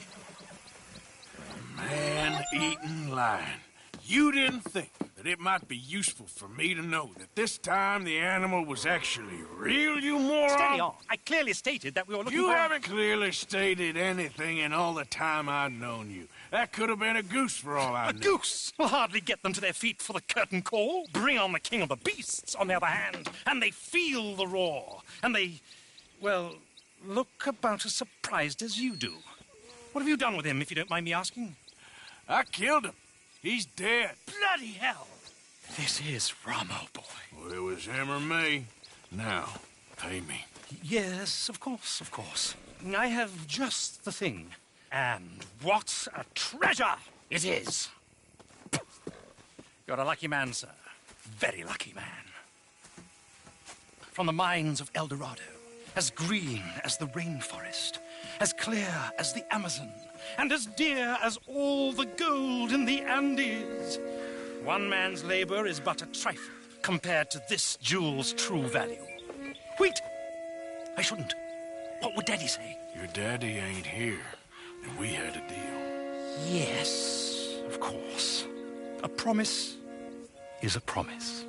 Man-eating lion. You didn't think that it might be useful for me to know that this time the animal was actually real, you moron? Steady on. I clearly stated that we were looking You for... haven't clearly stated anything in all the time I've known you. That could have been a goose for all I knew. A goose will hardly get them to their feet for the curtain call. Bring on the king of the beasts, on the other hand, and they feel the roar. And they, well, look about as surprised as you do. What have you done with him, if you don't mind me asking? I killed him. He's dead. Bloody hell! This is Ramo, boy. Well, it was him or me. Now, pay me. Yes, of course, of course. I have just the thing. And what a treasure it is! You're a lucky man, sir. Very lucky man. From the mines of El Dorado, as green as the rainforest, as clear as the Amazon, and as dear as all the gold in the Andes. One man's labor is but a trifle compared to this jewel's true value. Wait! I shouldn't. What would Daddy say? Your daddy ain't here, and we had a deal. Yes, of course. A promise is a promise.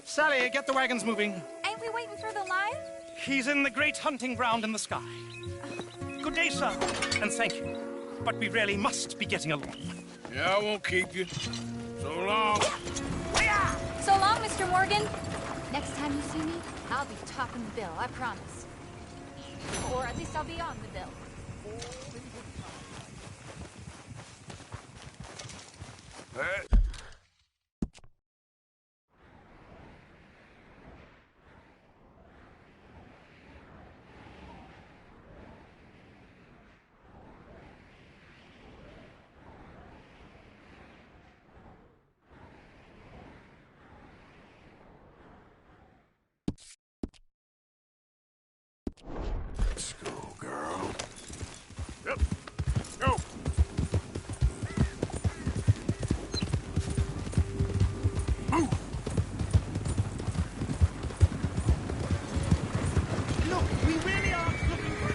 Sally, get the wagons moving. Ain't we waiting for the lion? He's in the great hunting ground in the sky. Good day, sir, and thank you. But we really must be getting along. Yeah, I won't keep you. So long. So long, Mr. Morgan. Next time you see me, I'll be topping the bill, I promise. Or at least I'll be on the bill. Let's go, girl. Yep. Go. Move. Look, we really are looking for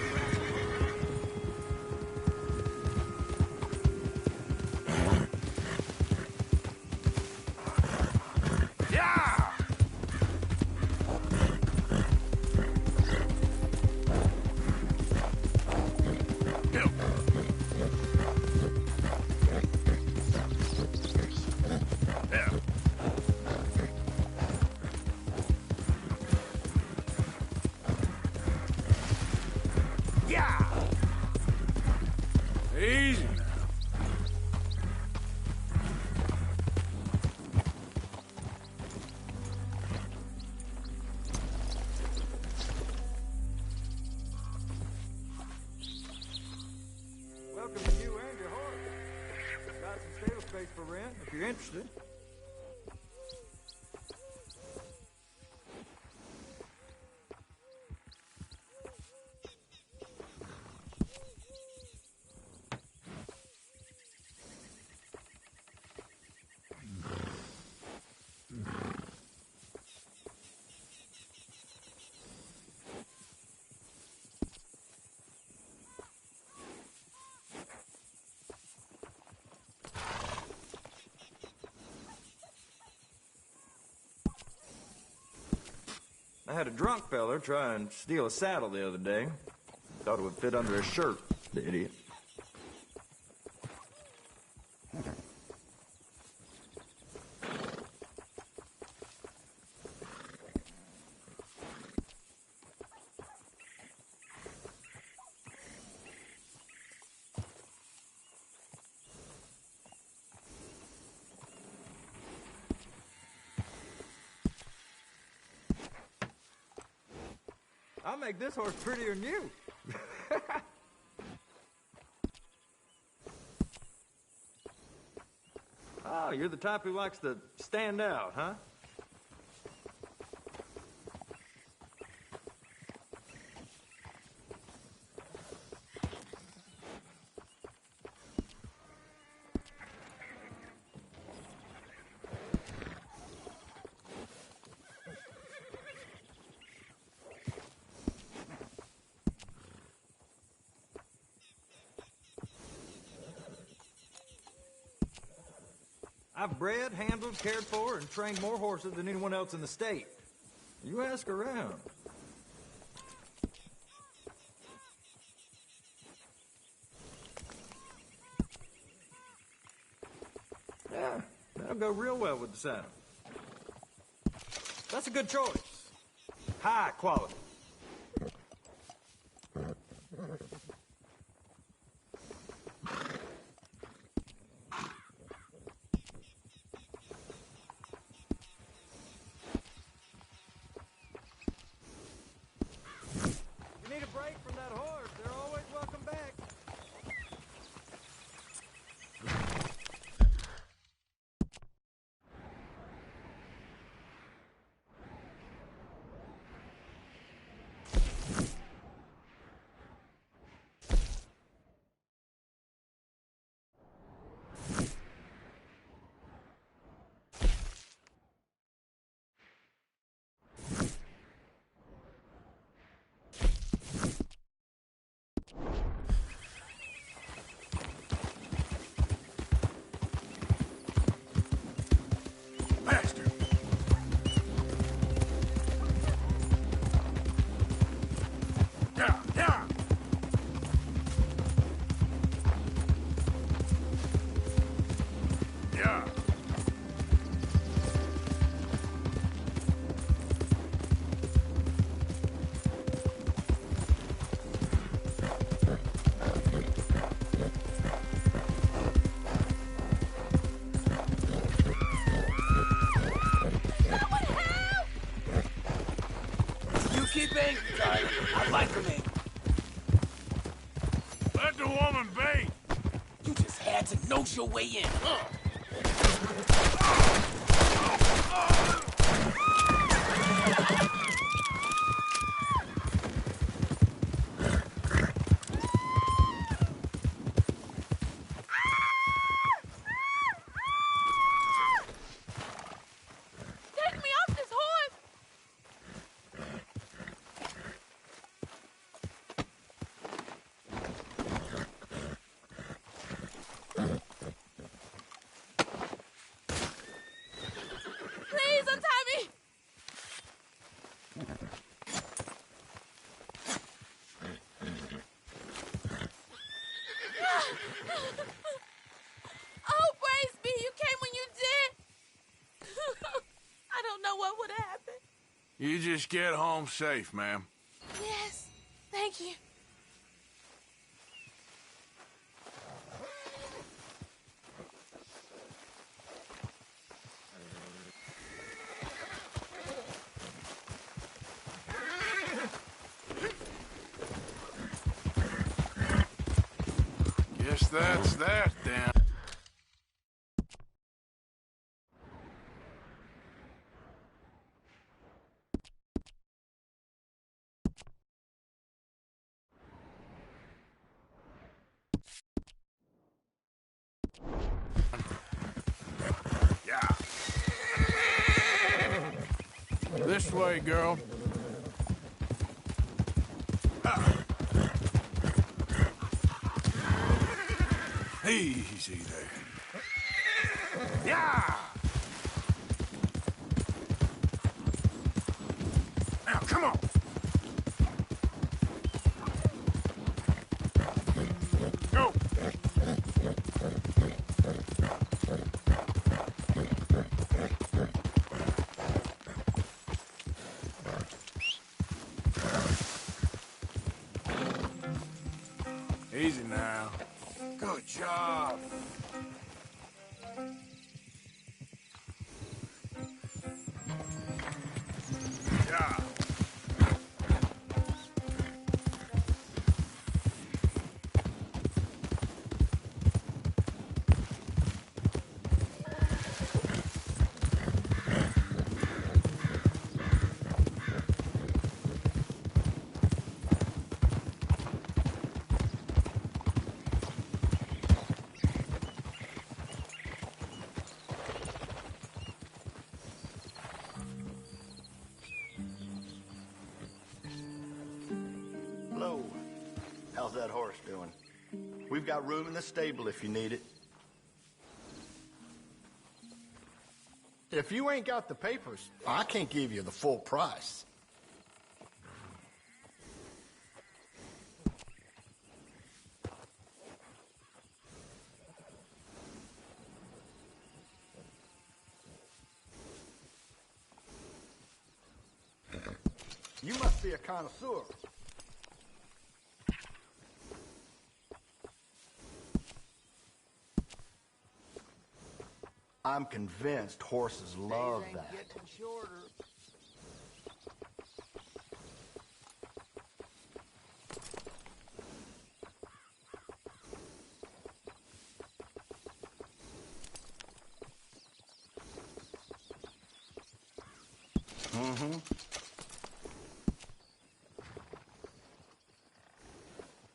Yeah! Easy now. Welcome to you and your horse. Got some stable space for rent if you're interested. I had a drunk feller try and steal a saddle the other day. Thought it would fit under his shirt, the idiot. I'll make this horse prettier than you. Oh, you're the type who likes to stand out, huh? I've bred, handled, cared for, and trained more horses than anyone else in the state. You ask around. Yeah, that'll go real well with the saddle. That's a good choice. High quality. You need a break from that horse. They're always welcome back. Keep angry, Tyler. I'd like him in. Let the woman be. You just had to nose your way in. Take me off this horse! Please untie me! Oh, praise be, you came when you did. I don't know what would happen. You just get home safe, ma'am. Yes, thank you. Guess that's that, then. Yeah. This way, girl. Easy there. Yeah! Now, come on! Go! Easy now. Good job. Yeah. Hello. How's that horse doing? We've got room in the stable if you need it. If you ain't got the papers, I can't give you the full price. You must be a connoisseur. I'm convinced horses love that. Mm-hmm.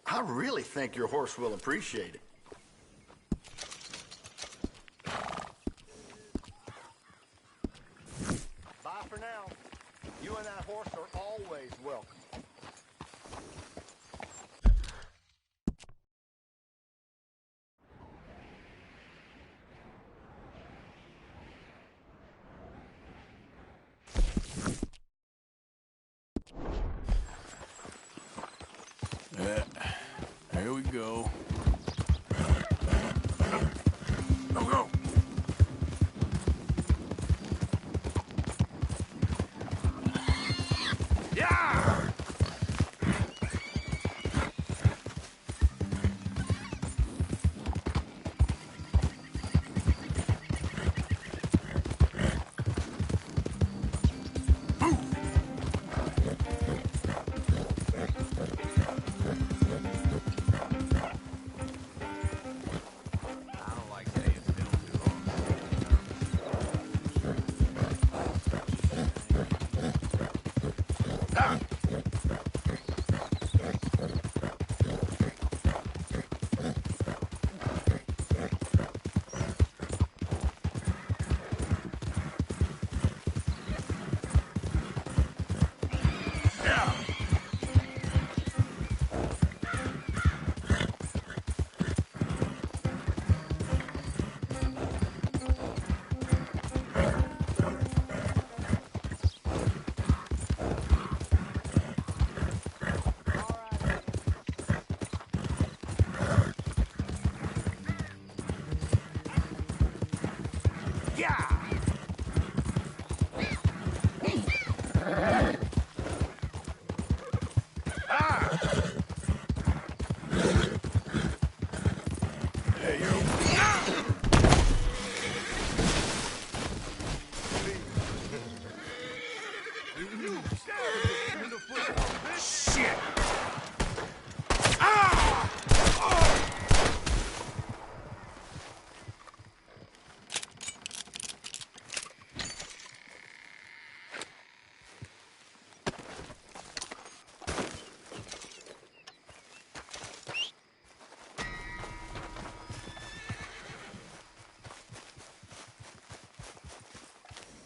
I really think your horse will appreciate it. Bye for now. You and that horse are always welcome. Here we go. Go, go! Yeah!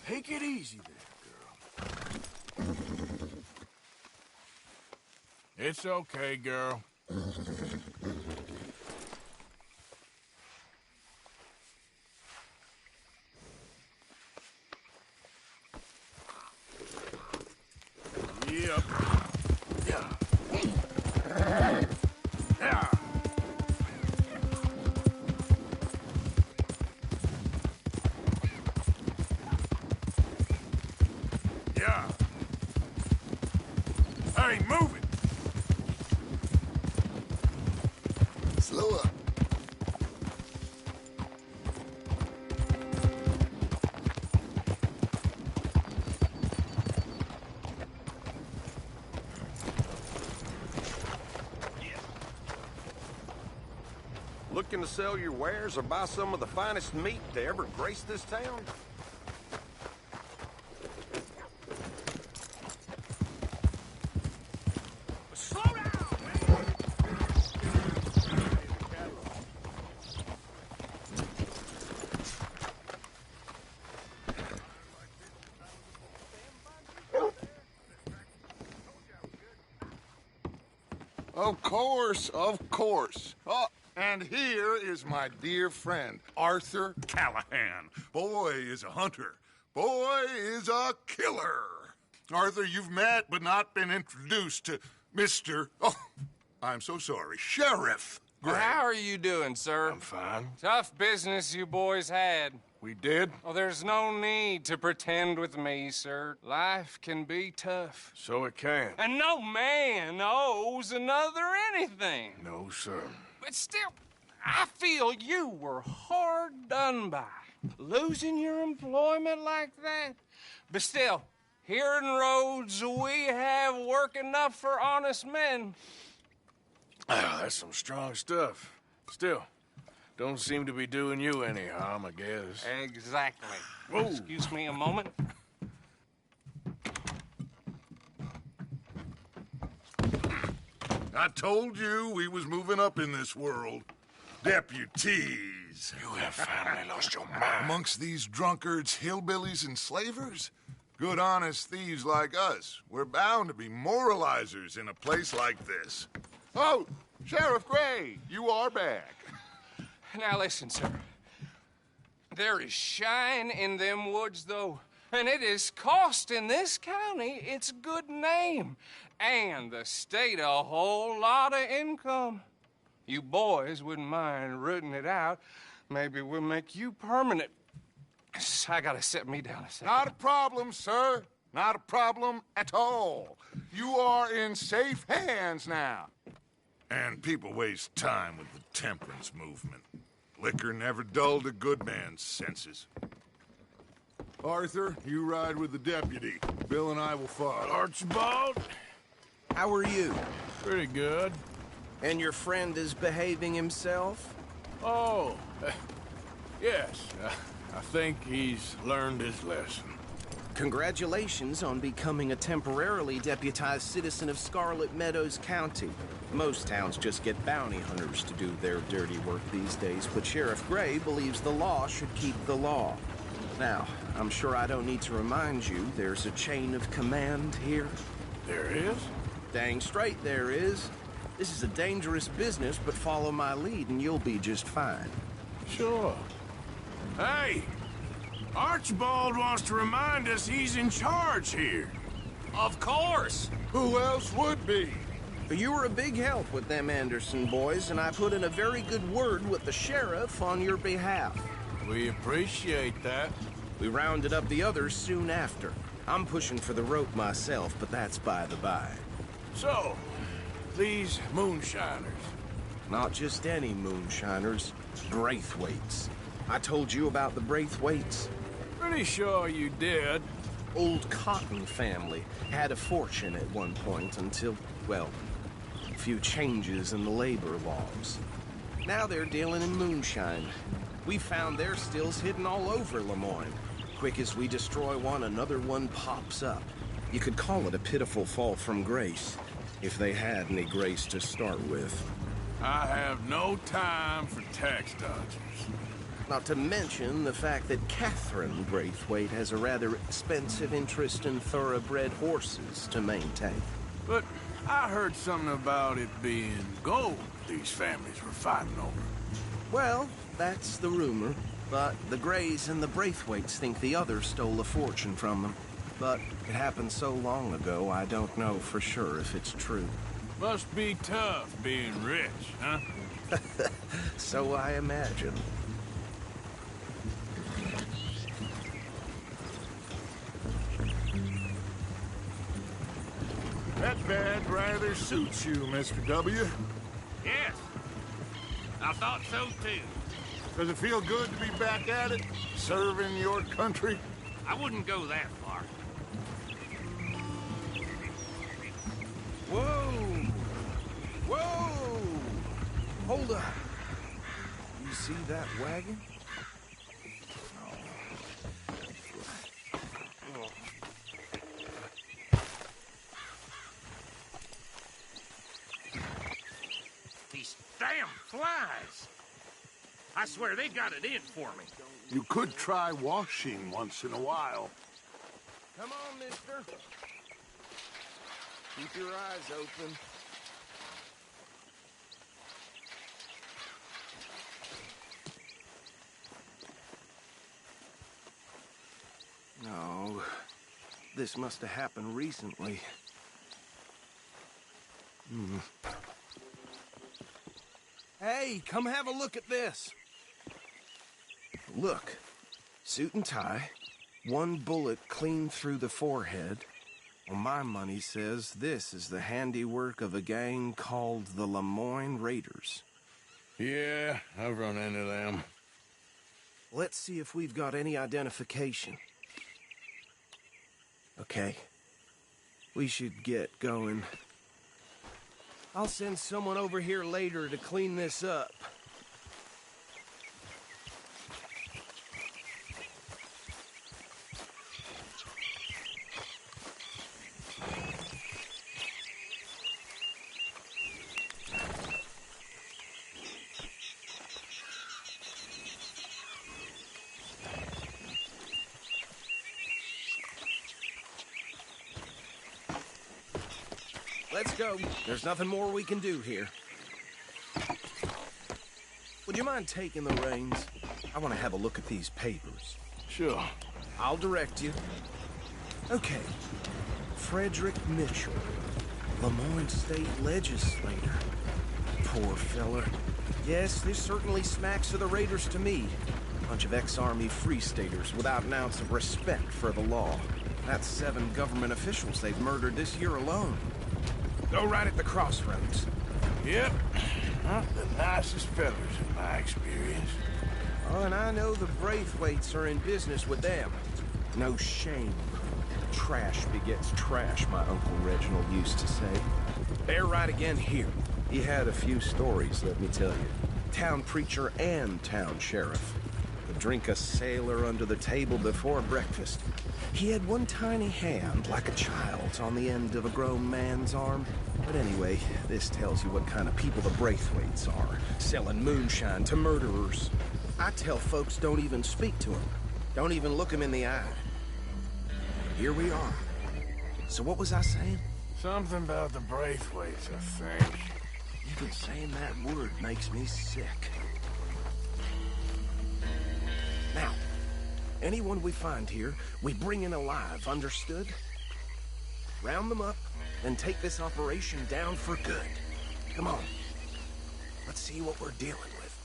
Take it easy there, girl. It's okay, girl. Yep. Yeah. Yeah. Yeah. Hey, move it. Slow up. Looking to sell your wares or buy some of the finest meat to ever grace this town? Slow down, man! Of course, of course. Oh, and here is my dear friend, Arthur Callahan. Boy is a hunter. boy is a killer. Arthur, you've met but not been introduced to Mr. Oh, I'm so sorry, Sheriff Gray. How are you doing, sir? I'm fine. Tough business you boys had. We did? Oh, there's no need to pretend with me, sir. Life can be tough. So it can. And no man owes another anything. No, sir. But still, I feel you were hard done by. Losing your employment like that. But still, here in Rhodes, we have work enough for honest men. That's some strong stuff. Still, don't seem to be doing you any harm, I guess. Exactly. Whoa. Excuse me a moment. I told you we was moving up in this world. Deputies. You have finally lost your mind. Amongst these drunkards, hillbillies, and slavers? Good, honest thieves like us. We're bound to be moralizers in a place like this. Oh, Sheriff Gray, you are back. Now listen, sir. There is shine in them woods, though, and it is costing this county its good name and the state a whole lot of income. You boys wouldn't mind rooting it out. Maybe we'll make you permanent. I gotta set me down a second. Not a problem, sir. Not a problem at all. You are in safe hands now. And people waste time with the temperance movement. Liquor never dulled a good man's senses. Arthur, you ride with the deputy. Bill and I will follow. Archibald? How are you? Pretty good. And your friend is behaving himself? Oh, yes. I think he's learned his lesson. Congratulations on becoming a temporarily deputized citizen of Scarlet Meadows County. Most towns just get bounty hunters to do their dirty work these days, but Sheriff Gray believes the law should keep the law. Now, I'm sure I don't need to remind you there's a chain of command here. There is? Dang straight there is. This is a dangerous business, but follow my lead and you'll be just fine. Sure. Hey! Archibald wants to remind us he's in charge here. Of course! Who else would be? You were a big help with them Anderson boys, and I put in a very good word with the sheriff on your behalf. We appreciate that. We rounded up the others soon after. I'm pushing for the rope myself, but that's by the by. So, these moonshiners. Not just any moonshiners, Braithwaites. I told you about the Braithwaites? Pretty sure you did. Old Cotton family had a fortune at one point until, well, a few changes in the labor laws. Now they're dealing in moonshine. We found their stills hidden all over Lemoyne. Quick as we destroy one, another one pops up. You could call it a pitiful fall from grace, if they had any grace to start with. I have no time for tax dodgers. Not to mention the fact that Catherine Braithwaite has a rather expensive interest in thoroughbred horses to maintain. But I heard something about it being gold these families were fighting over. Well, that's the rumor. But the Grays and the Braithwaites think the others stole a fortune from them. But it happened so long ago, I don't know for sure if it's true. Must be tough being rich, huh? So I imagine. That bad rather suits you, Mr. W. Yes. I thought so, too. Does it feel good to be back at it, serving your country? I wouldn't go that far. Whoa! Whoa! Hold on. You see that wagon? These damn flies. I swear they got it in for me. You could try washing once in a while. Come on, mister. Keep your eyes open. this must have happened recently. Hey, come have a look at this. Look, suit and tie, one bullet clean through the forehead. Well, my money says this is the handiwork of a gang called the Lemoyne Raiders. Yeah, I've run into them. Let's see if we've got any identification. Okay. We should get going. I'll send someone over here later to clean this up. Let's go. There's nothing more we can do here. Would you mind taking the reins? I want to have a look at these papers. Sure. I'll direct you. Okay. Frederick Mitchell, Lemoyne State Legislator. Poor feller. Yes, this certainly smacks of the Raiders to me. Bunch of ex-Army Free Staters without an ounce of respect for the law. That's 7 government officials they've murdered this year alone. Go right at the crossroads. Yep. Not the nicest fellas in my experience. Oh, and I know the Braithwaites are in business with them. No shame. Trash begets trash, my Uncle Reginald used to say. They're right again here. He had a few stories, let me tell you. Town preacher and town sheriff. Could drink a sailor under the table before breakfast. He had one tiny hand, like a child's, on the end of a grown man's arm. But anyway, this tells you what kind of people the Braithwaites are, selling moonshine to murderers. I tell folks don't even speak to them. Don't even look them in the eye. Here we are. So what was I saying? Something about the Braithwaites, I think. Even saying that word makes me sick. Now, anyone we find here, we bring in alive, understood? Round them up, and take this operation down for good. Come on. Let's see what we're dealing with.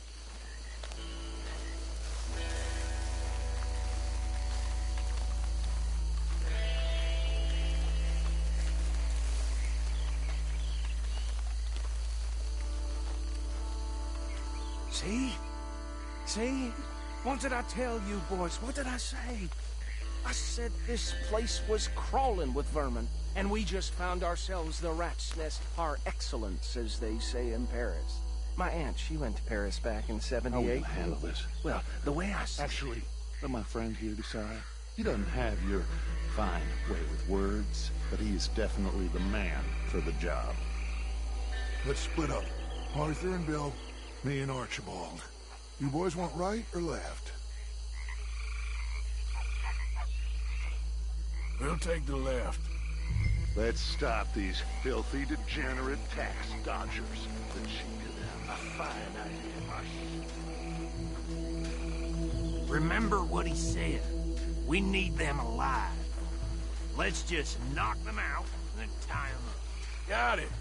See? See? What did I tell you, boys? What did I say? I said this place was crawling with vermin, and we just found ourselves the rat's nest par excellence, as they say in Paris. My aunt, she went to Paris back in '78. How will you handle this? Well, the way I see... Actually, let my friend here decide. He doesn't have your fine way with words, but he is definitely the man for the job. Let's split up. Arthur and Bill, me and Archibald. You boys want right or left? We'll take the left. Let's stop these filthy, degenerate tax dodgers. The cheek of them. A fine idea. Remember what he said. We need them alive. Let's just knock them out and then tie them up. Got it,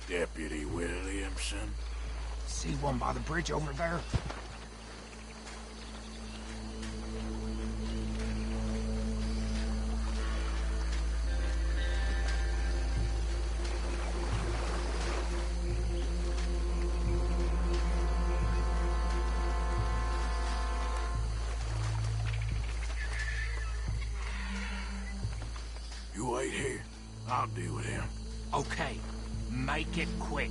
Deputy Williamson. See one by the bridge over there? You wait here. I'll deal with him. Okay, make it quick.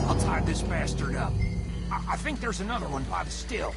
I'll tie this bastard up. I think there's another one by the still.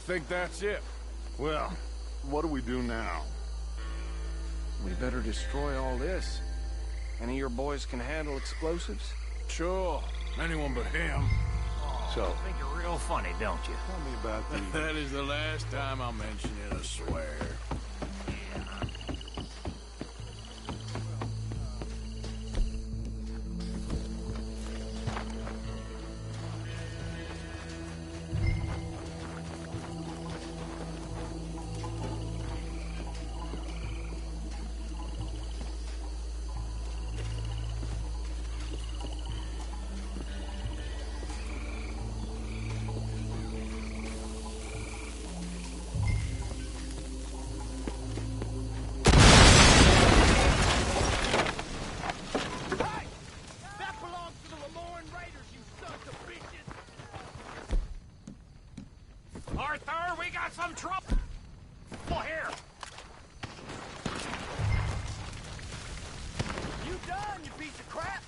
think that's it. Well, what do we do now? We better destroy all this. Any of your boys can handle explosives? Sure. Anyone but him. So, You think you're real funny, don't you? tell me about the... That is the last time I'll mention it, I swear. Arthur, we got some trouble here. You done, you piece of crap?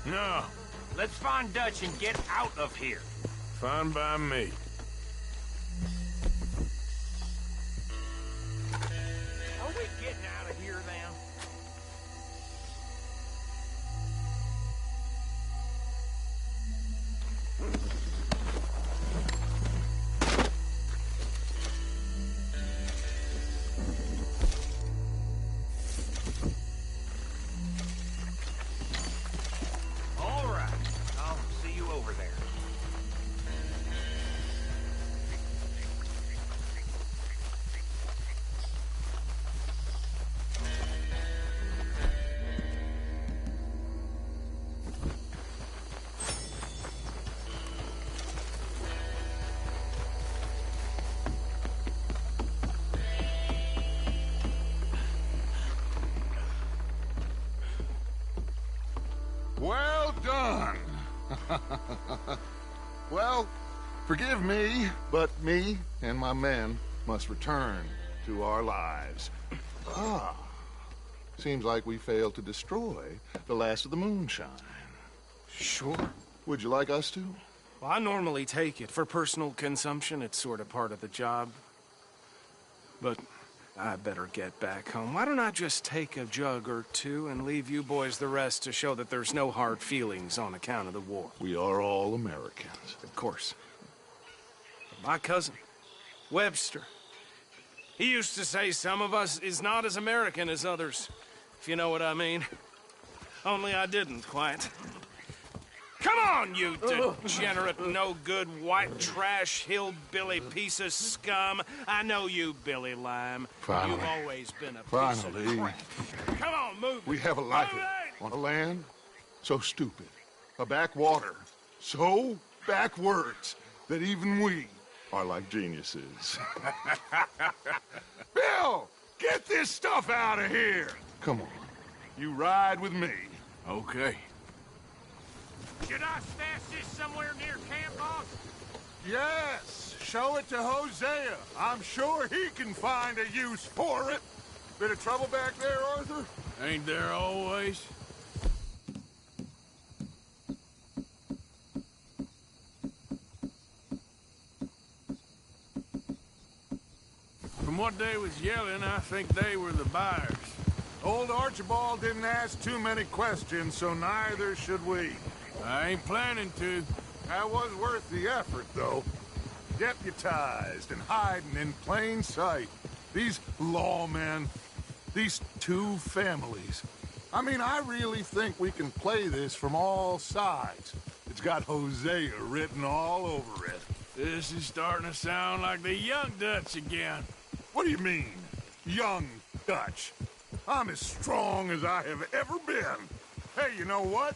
No. Let's find Dutch and get out of here. Fine by me. Are we getting out of here then? All right. I'll see you over there. Well done. Well, forgive me, but me and my men must return to our lives. Ah. Seems like we failed to destroy the last of the moonshine. Sure. Would you like us to? Well, I normally take it. For personal consumption, it's sort of part of the job. But I better get back home. Why don't I just take a jug or two and leave you boys the rest to show that there's no hard feelings on account of the war? We are all Americans. Of course. But my cousin, Webster, he used to say some of us is not as American as others, if you know what I mean. Only I didn't quite. Come on, you degenerate, no-good, white trash, hillbilly piece of scum. I know you, Billy Lime. Finally. You've always been a piece Finally. of crap. Come on, move. We have a life on a land so stupid, a backwater so backwards that even we are like geniuses. Bill, get this stuff out of here. Come on. You ride with me. Okay. Should I stash this somewhere near camp, boss? Yes, show it to Hosea. I'm sure he can find a use for it. Bit of trouble back there, Arthur? Ain't there always? From what they was yelling, I think they were the buyers. Old Archibald didn't ask too many questions, so neither should we. I ain't planning to. That was worth the effort, though. Deputized and hiding in plain sight. These lawmen, these two families. I mean, I really think we can play this from all sides. It's got Hosea written all over it. This is starting to sound like the Young Dutch again. What do you mean, Young Dutch? I'm as strong as I have ever been. Hey, you know what?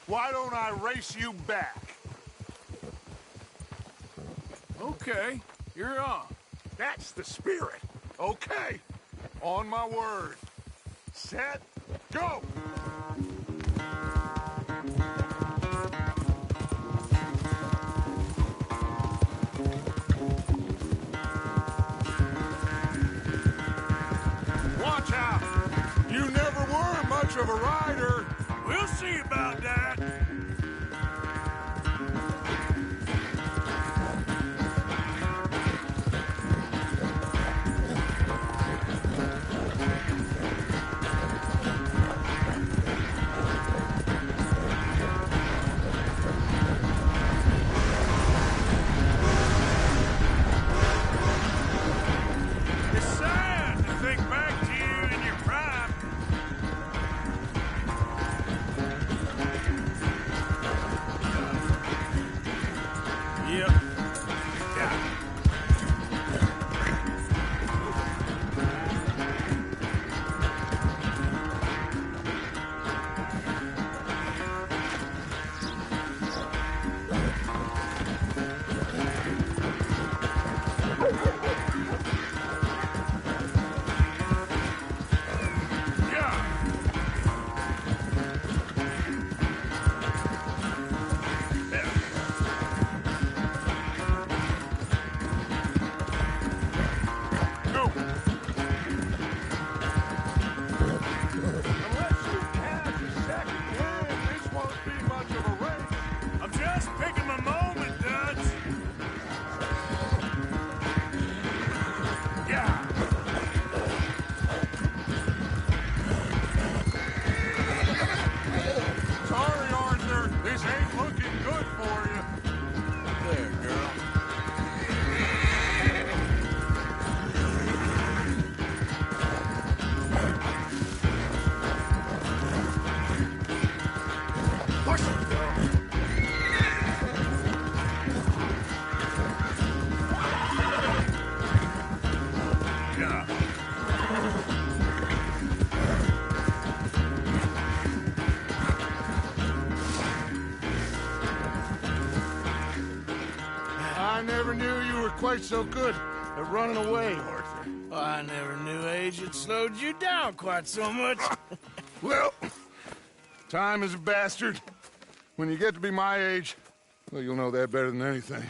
Why don't I race you back? Okay, you're on. That's the spirit. Okay, on my word. Set, go! Watch out! You never were much of a rider. We'll see about that. It's sad to think back to you in your prime. Yep. Yeah. I'm just picking my moment, Dutch. Yeah. Sorry, Arthur. This ain't looking good for you. There, girl. Push it, girl. I never knew you were quite so good at running away, Arthur. I never knew age had slowed you down quite so much. Well, time is a bastard. When you get to be my age, well, you'll know that better than anything.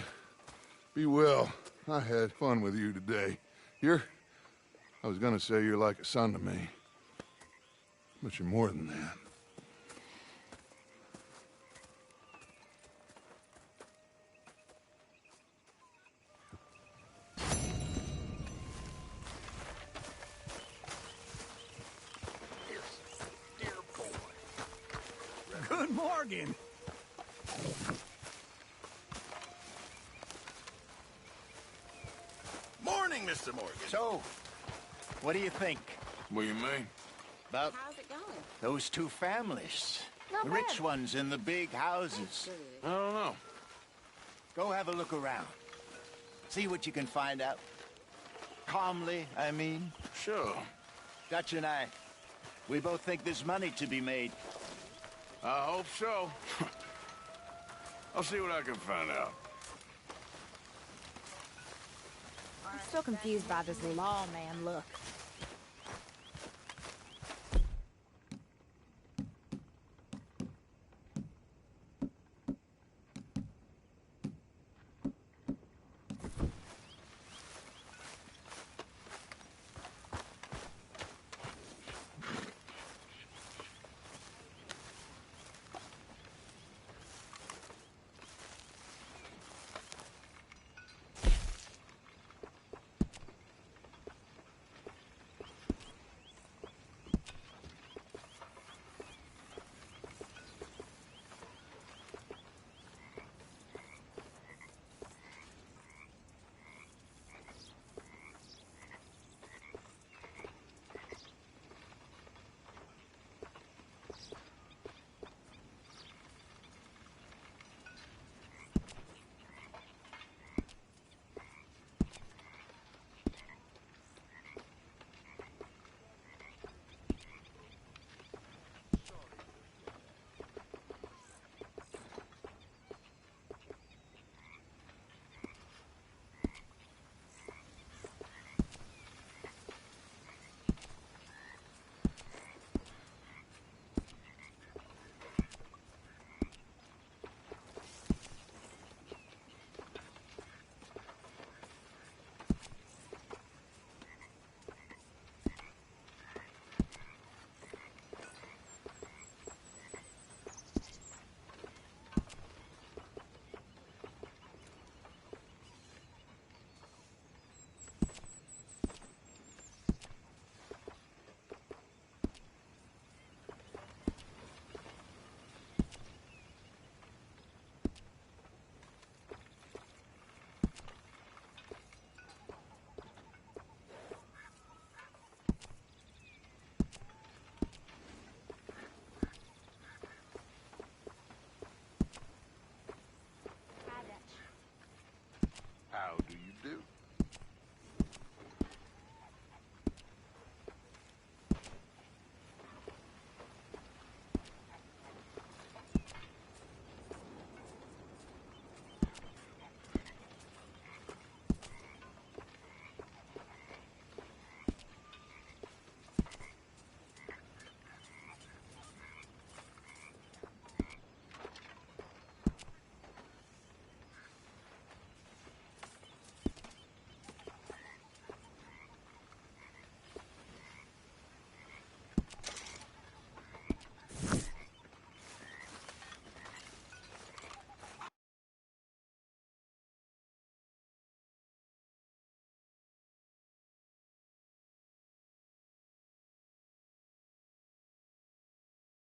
Be well. I had fun with you today. You're I was gonna say you're like a son to me. But you're more than that. Good morning. Morning, Mr. Morgan. So, what do you think? What do you mean? About How's it going? those two families? Not The bad. rich ones in the big houses. I don't know. Go have a look around. See what you can find out. Calmly, I mean. Sure. Dutch and I, we both think there's money to be made. I hope so. I'll see what I can find out. I'm still confused by this lawman look.